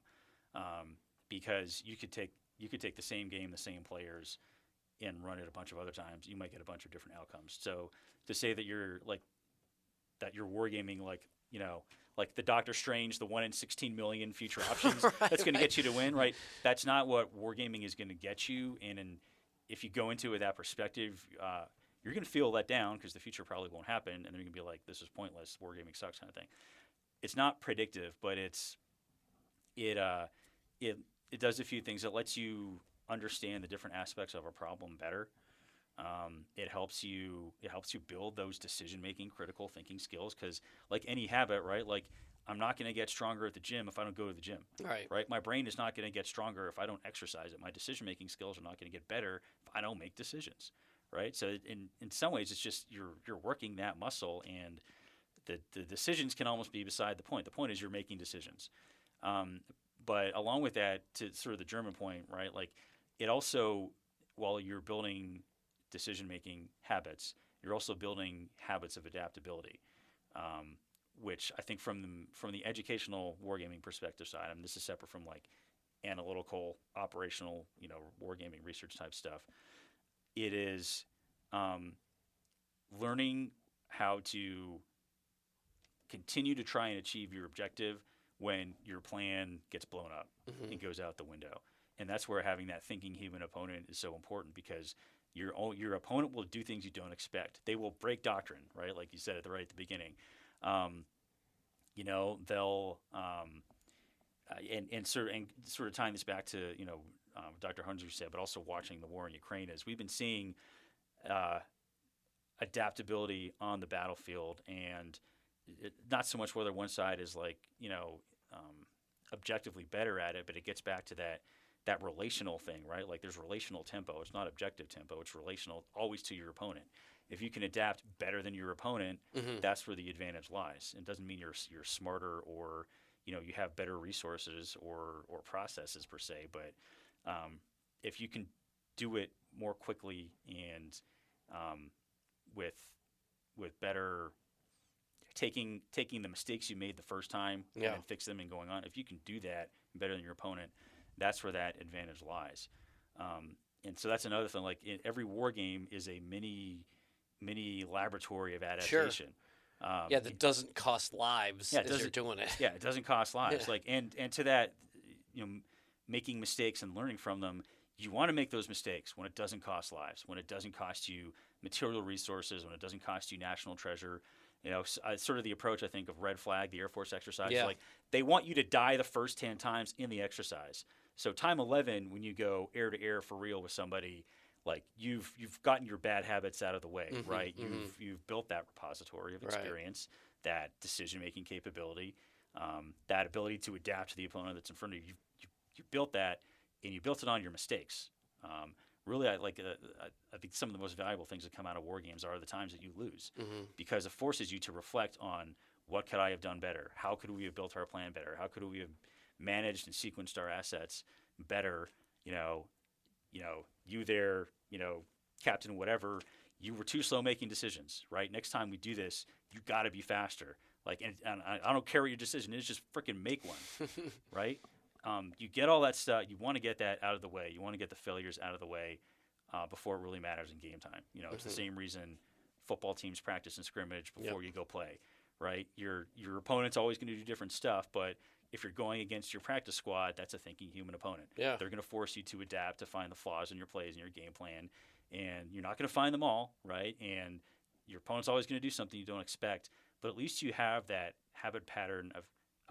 because you could take the same game, the same players, and run it a bunch of other times, you might get a bunch of different outcomes. So to say that you're wargaming like the Doctor Strange, the 1 in 16 million future options, that's going to get you to win, right? That's not what wargaming is going to get you. And if you go into it with that perspective, you're going to feel let down because the future probably won't happen, and then you're going to be like, this is pointless, wargaming sucks kind of thing. It's not predictive, but it does a few things. It lets you understand the different aspects of a problem better. It helps you build those decision-making, critical thinking skills, because like any habit, right? Like I'm not going to get stronger at the gym if I don't go to the gym. Right? My brain is not going to get stronger if I don't exercise it. My decision-making skills are not going to get better if I don't make decisions. Right? So in some ways, it's just you're working that muscle, and the decisions can almost be beside the point. The point is you're making decisions. But along with that, to sort of the German point, right? Like it also, while you're building decision-making habits, you're also building habits of adaptability, which I think from the educational wargaming perspective side, I mean, this is separate from like analytical, operational, wargaming research type stuff. It is learning how to continue to try and achieve your objective when your plan gets blown up and goes out the window. And that's where having that thinking human opponent is so important, because Your opponent will do things you don't expect. They will break doctrine, right? Like you said right at the beginning. They'll and sort of tying this back to Dr. Hunzer said, but also watching the war in Ukraine is we've been seeing adaptability on the battlefield, and not so much whether one side is objectively better at it, but it gets back to that relational thing, right? Like there's relational tempo. It's not objective tempo. It's relational, always to your opponent. If you can adapt better than your opponent, that's where the advantage lies. It doesn't mean you're smarter or you have better resources or processes per se, but if you can do it more quickly and with better taking the mistakes you made the first time and then fix them and going on, if you can do that better than your opponent, that's where that advantage lies. And so that's another thing. Like every war game is a mini laboratory of adaptation. Sure. That doesn't cost lives as you're doing it. Yeah, it doesn't cost lives. And to that, making mistakes and learning from them, you want to make those mistakes when it doesn't cost lives, when it doesn't cost you material resources, when it doesn't cost you national treasure. Sort of the approach, I think, of Red Flag, the Air Force exercise. Yeah. Like they want you to die the first 10 times in the exercise. So time 11, when you go air to air for real with somebody, like you've gotten your bad habits out of the way, right? You've built that repository of experience, that decision-making capability, that ability to adapt to the opponent that's in front of you. You built that, and you built it on your mistakes. Really, I think some of the most valuable things that come out of war games are the times that you lose, because it forces you to reflect on what could I have done better? How could we have built our plan better? How could we have managed and sequenced our assets better? You there, captain, whatever, you were too slow making decisions, right? Next time we do this, you got to be faster. Like, and I don't care what your decision is, just freaking make one, right? You get all that stuff. You want to get that out of the way. You want to get the failures out of the way before it really matters in game time. It's the same reason football teams practice and scrimmage before you go play, right? Your opponent's always going to do different stuff, but if you're going against your practice squad, that's a thinking human opponent. Yeah. They're going to force you to adapt, to find the flaws in your plays and your game plan, and you're not going to find them all, right? And your opponent's always going to do something you don't expect, but at least you have that habit pattern of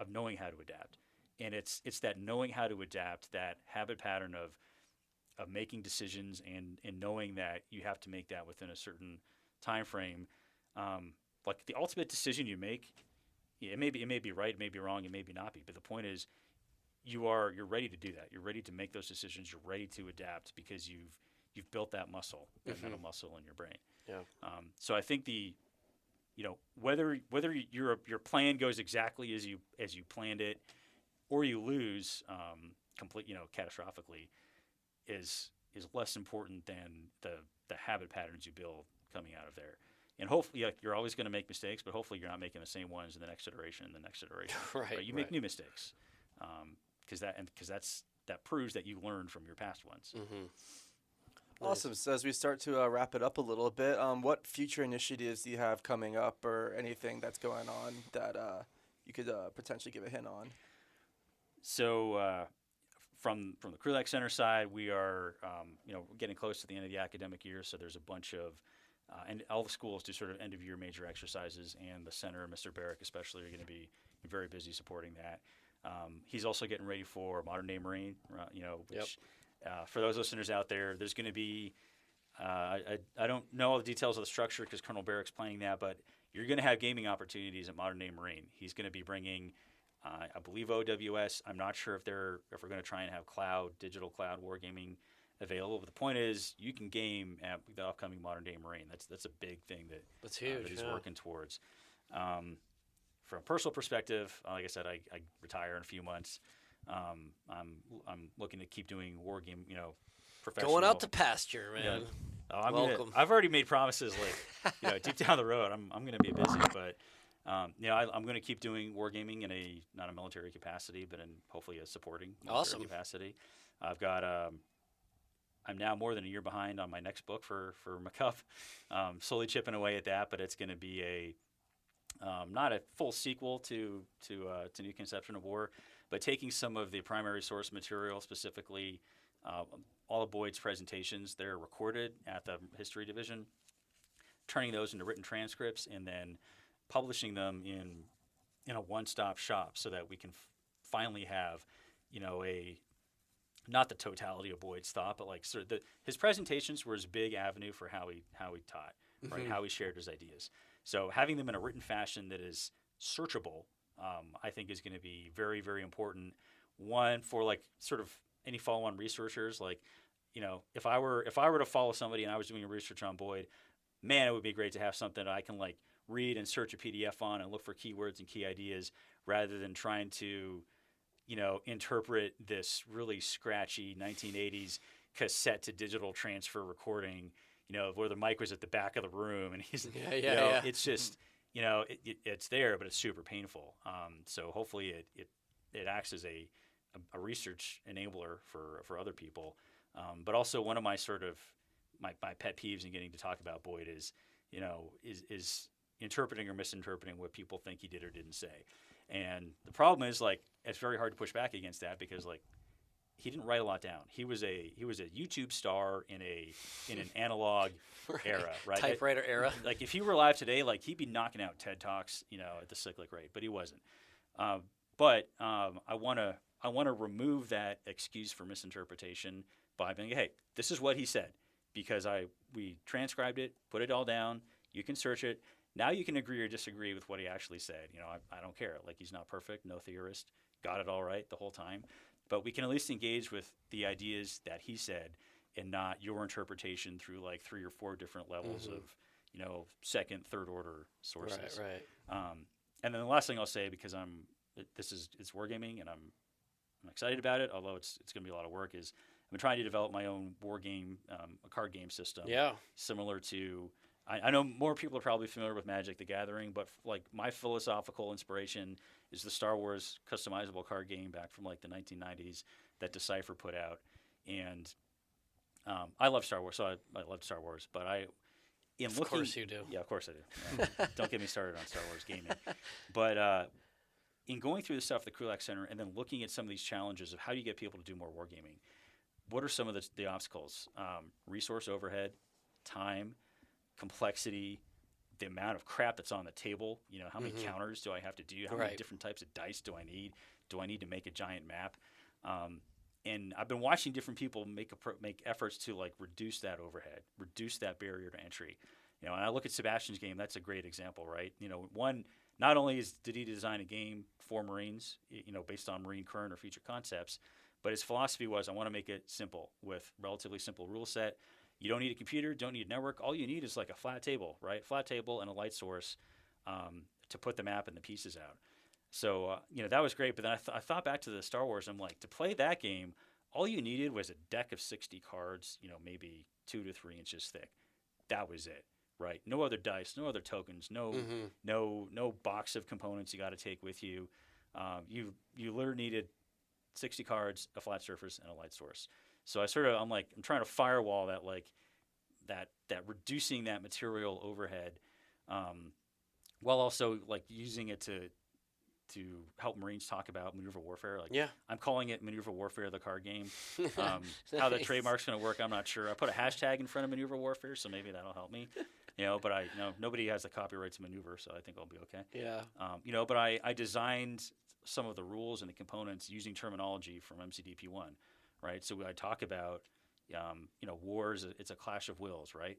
knowing how to adapt. And it's that knowing how to adapt, that habit pattern of making decisions and knowing that you have to make that within a certain time frame. Like the ultimate decision you make, it may be right, it may be wrong, it may not be. But the point is, you're ready to do that. You're ready to make those decisions. You're ready to adapt because you've built that muscle, that mental muscle in your brain. Yeah. So I think whether your plan goes exactly as you planned it, or you lose catastrophically, is less important than the habit patterns you build coming out of there. And hopefully, you're always going to make mistakes, but hopefully you're not making the same ones in the next iteration and the next iteration. Right? You make new mistakes, because that proves that you learned from your past ones. Awesome. So as we start to wrap it up a little bit, what future initiatives do you have coming up, or anything that's going on that you could potentially give a hint on? So from the Krulak Center side, we are we're getting close to the end of the academic year, so there's a bunch of and all the schools do sort of end of year major exercises, and the center, Mr. Barrick especially, are going to be very busy supporting that. He's also getting ready for Modern Day Marine, which for those listeners out there, there's going to be I don't know all the details of the structure because Colonel Barrick's planning that, but you're going to have gaming opportunities at Modern Day Marine. He's going to be bringing I believe OWS. I'm not sure if we're going to try and have digital cloud wargaming available. But the point is, you can game at the upcoming Modern Day Marine. That's a big thing that's huge. That he's working towards. From a personal perspective, like I said, I retire in a few months. I'm looking to keep doing wargame, professional. Going out to pasture, man. Yeah. Welcome. I've already made promises, like deep down the road. I'm going to be busy, but. I'm going to keep doing wargaming in not a military capacity, but in hopefully a supporting military capacity. I've got I'm now more than a year behind on my next book for McCuff. Slowly chipping away at that, but it's going to be not a full sequel to New Conception of War, but taking some of the primary source material, specifically Uh, all of Boyd's presentations, they're recorded at the History Division, turning those into written transcripts and then publishing them in a one-stop shop so that we can finally have, a not the totality of Boyd's thought, but like sort of his presentations were his big avenue for how he taught, right? How he shared his ideas. So having them in a written fashion that is searchable, I think is going to be very, very important. One for like sort of any follow-on researchers, like if I were to follow somebody and I was doing research on Boyd, man, it would be great to have something that I can like read and search a PDF on and look for keywords and key ideas rather than trying to interpret this really scratchy 1980s cassette to digital transfer recording, where the mic was at the back of the room and he's, it's just, it's there, but it's super painful. So hopefully it acts as a research enabler for other people. But also one of my sort of my pet peeves in getting to talk about Boyd is interpreting or misinterpreting what people think he did or didn't say. And the problem is like it's very hard to push back against that because like he didn't write a lot down. He was a YouTube star in an analog era, right? Typewriter era. Like if he were alive today, like he'd be knocking out TED Talks, at the cyclic rate, but he wasn't. But I want to remove that excuse for misinterpretation by being, hey, this is what he said because we transcribed it, put it all down. You can search it. Now you can agree or disagree with what he actually said. I don't care. Like he's not perfect, no theorist, got it all right the whole time. But we can at least engage with the ideas that he said and not your interpretation through like 3 or 4 different levels of, second, third order sources. Right. And then the last thing I'll say, because it's wargaming and I'm excited about it, although it's going to be a lot of work, is I'm trying to develop my own war game, a card game system. Yeah. Similar to I know more people are probably familiar with Magic the Gathering, but like my philosophical inspiration is the Star Wars customizable card game back from like the 1990s that Decipher put out. And I love Star Wars, so I love Star Wars. But of course you do. Yeah, of course I do. Don't get me started on Star Wars gaming. But in going through the stuff at the Krulak Center and then looking at some of these challenges of how do you get people to do more wargaming, what are some of the obstacles? Resource overhead, time, complexity, the amount of crap that's on the table. How many counters do I have to do? How many different types of dice do I need? Do I need to make a giant map? And I've been watching different people make efforts to like reduce that overhead, reduce that barrier to entry. And I look at Sebastian's game. That's a great example, right? One, not only did he design a game for Marines, based on Marine current or future concepts, but his philosophy was I want to make it simple with relatively simple rule set. You don't need a computer, don't need a network. All you need is like a flat table, right? Flat table and a light source to put the map and the pieces out. So, that was great. But then I thought back to the Star Wars. I'm like, to play that game, all you needed was a deck of 60 cards, maybe 2 to 3 inches thick. That was it, right? No other dice, no other tokens, no box of components you got to take with you. You literally needed 60 cards, a flat surface, and a light source. So I'm trying to firewall that that reducing that material overhead, while also like using it to help Marines talk about maneuver warfare. I'm calling it maneuver warfare, the card game. How the trademark's going to work, I'm not sure. I put a hashtag in front of maneuver warfare, so maybe that'll help me. But nobody has the copyright to maneuver, so I think I'll be okay. Yeah. But I designed some of the rules and the components using terminology from MCDP1. Right, so I talk about, wars. It's a clash of wills, right?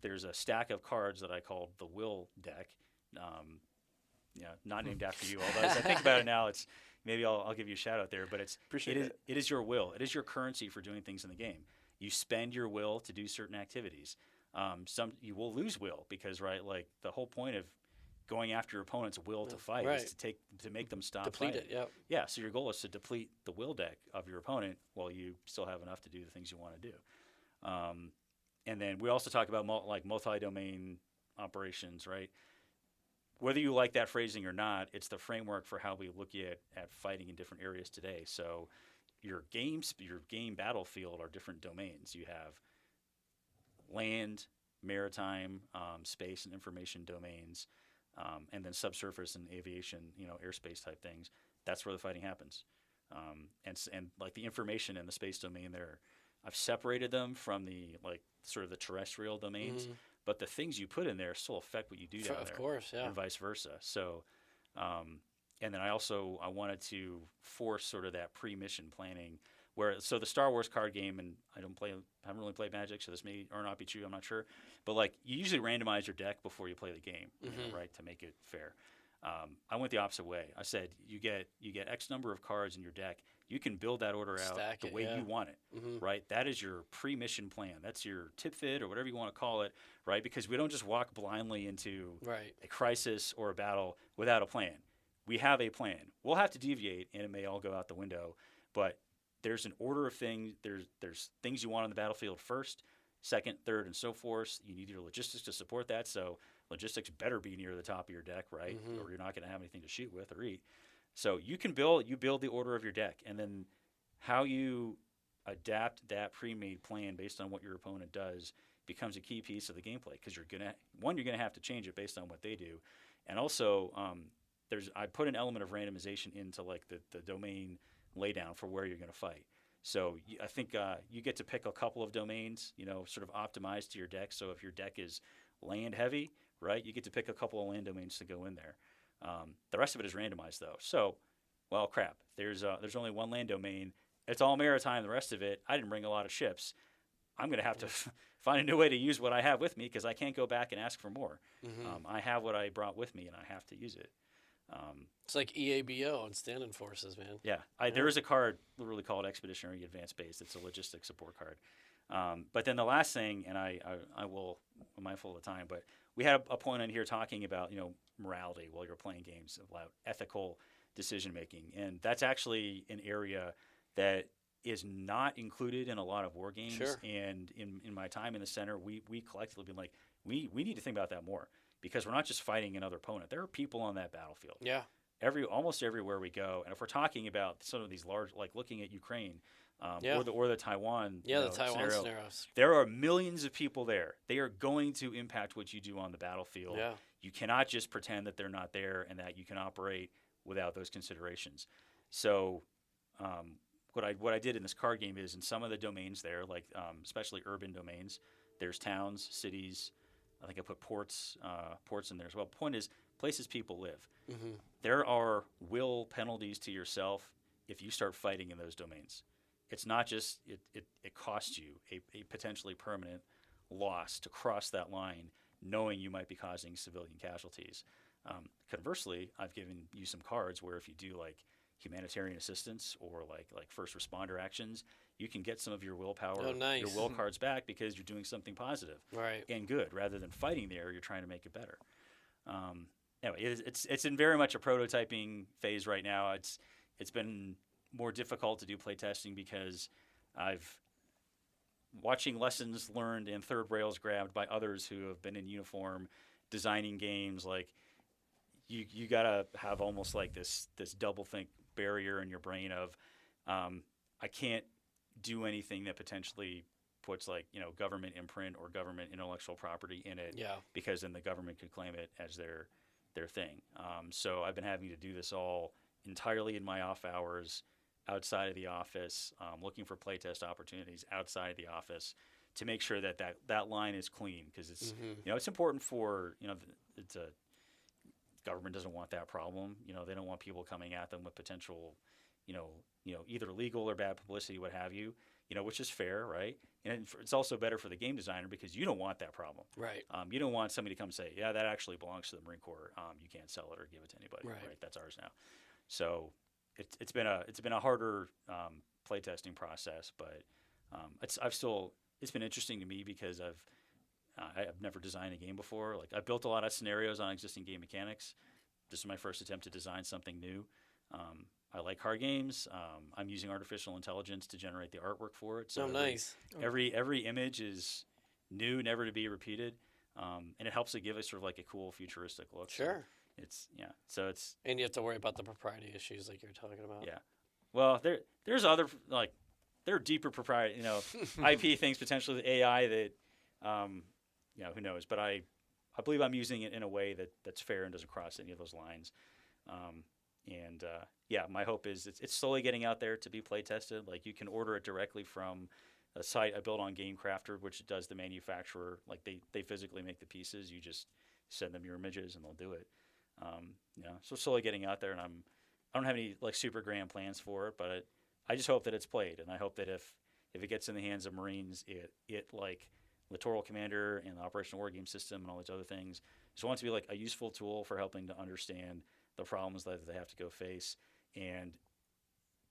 There's a stack of cards that I called the Will deck. Not named after you. Although as I think about it now, it's maybe I'll give you a shout out there. But it is your will. It is your currency for doing things in the game. You spend your will to do certain activities. You will lose will because like the whole point of going after your opponent's will to fight is to make them stop deplete fighting. it. Yeah. So your goal is to deplete the will deck of your opponent while you still have enough to do the things you want to do. And then we also talk about multi-domain operations, right? Whether you like that phrasing or not, it's the framework for how we look at fighting in different areas today. So your game battlefield are different domains. You have land, maritime, space, and information domains. And then subsurface and aviation, airspace type things. That's where the fighting happens. And like the information in the space domain there, I've separated them from the like sort of the terrestrial domains, but the things you put in there still affect what you do down there. Of course, yeah. And vice versa. So, and then I wanted to force sort of that pre-mission planning so the Star Wars card game, and I haven't really played Magic, so this may or not be true, I'm not sure. But like you usually randomize your deck before you play the game, you know, right, to make it fair. I went the opposite way. I said you get X number of cards in your deck. You can build that order out the way you want it, right? That is your pre-mission plan. That's your tip fit or whatever you want to call it, right? Because we don't just walk blindly into a crisis or a battle without a plan. We have a plan. We'll have to deviate, and it may all go out the window, but there's an order of things. There's things you want on the battlefield first, second, third, and so forth. You need your logistics to support that, so logistics better be near the top of your deck, right? Or you're not going to have anything to shoot with or eat. So you build the order of your deck, and then how you adapt that pre-made plan based on what your opponent does becomes a key piece of the gameplay, because you're gonna have to change it based on what they do, and also I put an element of randomization into like the domain laydown for where you're going to fight. So I think you get to pick a couple of domains, you know, sort of optimized to your deck. So if your deck is land heavy, right, you get to pick a couple of land domains to go in there. The rest of it is randomized though. So, well, crap. There's only one land domain. It's all maritime. The rest of it, I didn't bring a lot of ships. I'm going to have to find a new way to use what I have with me, because I can't go back and ask for more. I have what I brought with me, and I have to use it. It's like EABO on standing forces, man. Yeah, there is a card literally called Expeditionary Advanced Base. It's a logistics support card. But then the last thing, and I'm mindful of the time, but we had a point on here talking about, you know, morality while you're playing games, about ethical decision making, and that's actually an area that is not included in a lot of war games. Sure. And in my time in the center, we collectively been like, we need to think about that more, because we're not just fighting another opponent. There are people on that battlefield. Yeah. Almost everywhere we go, and if we're talking about some of these large, like looking at Ukraine, or the Taiwan, the Taiwan scenarios, there are millions of people there. They are going to impact what you do on the battlefield. Yeah. You cannot just pretend that they're not there and that you can operate without those considerations. So, what I did in this card game is, in some of the domains there, like especially urban domains, there's towns, cities. I think I put ports in there as well. Point is, places people live. There are will penalties to yourself if you start fighting in those domains. It's not just it costs you a potentially permanent loss to cross that line, knowing you might be causing civilian casualties. Conversely, I've given you some cards where if you do like humanitarian assistance or like first responder actions, you can get some of your willpower, your will cards back, because you're doing something positive and good, rather than fighting there. You're trying to make it better. Anyway, it's in very much a prototyping phase right now. It's been more difficult to do playtesting because I've watching lessons learned and third rails grabbed by others who have been in uniform designing games. Like you gotta have almost like this double think barrier in your brain of I can't do anything that potentially puts like, you know, government imprint or government intellectual property in it, because then the government could claim it as their thing. So I've been having to do this all entirely in my off hours, outside of the office, looking for playtest opportunities outside of the office to make sure that line is clean, because it's you know, it's important for, you know, it's a government doesn't want that problem. You know, they don't want people coming at them with potential, you know, either legal or bad publicity, what have you. You know, which is fair, right? And it's also better for the game designer, because you don't want that problem. Right. You don't want somebody to come say, yeah, that actually belongs to the Marine Corps. You can't sell it or give it to anybody. Right. That's ours now. So it's been a harder playtesting process, but it's been interesting to me, because I've never designed a game before. Like, I've built a lot of scenarios on existing game mechanics. This is my first attempt to design something new. I like card games. I'm using artificial intelligence to generate the artwork for it. So nice. Every image is new, never to be repeated, and it helps to give it sort of like a cool futuristic look. Sure. So it's and you have to worry about the propriety issues like you're talking about. Yeah. Well, there's other, like, there are deeper propriety, you know, IP things, potentially the AI that, you know, who knows? But I believe I'm using it in a way that's fair and doesn't cross any of those lines. And yeah, my hope is it's slowly getting out there to be play tested. Like you can order it directly from a site I built on Game Crafter, which does the manufacturer. Like they physically make the pieces. You just send them your images and they'll do it. So slowly getting out there, and I don't have any like super grand plans for it, but I just hope that it's played, and I hope that if it gets in the hands of Marines, it like Littoral Commander and the Operational War Game System and all these other things, just want it to be like a useful tool for helping to understand the problems that they have to go face, and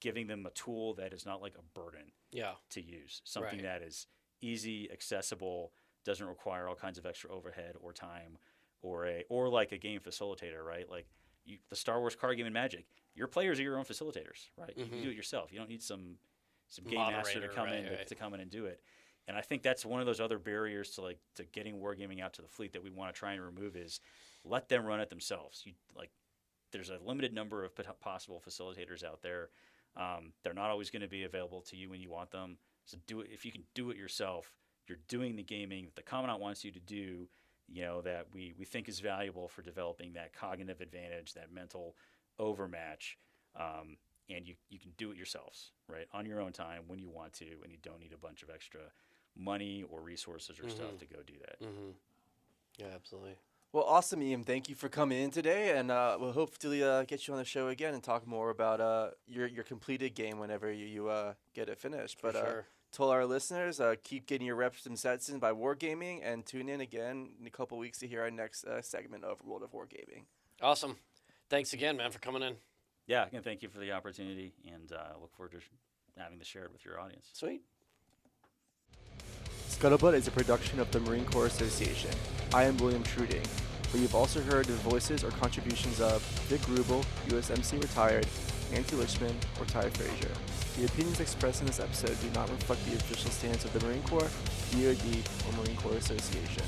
giving them a tool that is not like a burden to use. Something that is easy, accessible, doesn't require all kinds of extra overhead or time, or like a game facilitator, right? Like the Star Wars card game and Magic, your players are your own facilitators, right? You can do it yourself. You don't need some game master to come in and do it. And I think that's one of those other barriers to getting wargaming out to the fleet that we want to try and remove is let them run it themselves. There's a limited number of possible facilitators out there. They're not always going to be available to you when you want them. So do it if you can do it yourself. You're doing the gaming that the Commandant wants you to do. That we think is valuable for developing that cognitive advantage, that mental overmatch, and you can do it yourselves, right, on your own time when you want to, and you don't need a bunch of extra money or resources or stuff to go do that. Yeah, absolutely. Well, awesome, Ian. Thank you for coming in today, and we'll hopefully get you on the show again and talk more about your completed game whenever you get it finished. For sure. To all our listeners, keep getting your reps and sets in by Wargaming, and tune in again in a couple weeks to hear our next segment of World of Wargaming. Awesome. Thanks again, man, for coming in. Yeah, again, thank you for the opportunity, and look forward to having to share it with your audience. Sweet. Scuttlebutt is a production of the Marine Corps Association. I am William Truding, but you've also heard the voices or contributions of Vic Rubel, USMC retired, Nancy Lichman, or Ty Frazier. The opinions expressed in this episode do not reflect the official stance of the Marine Corps, DoD, or Marine Corps Association.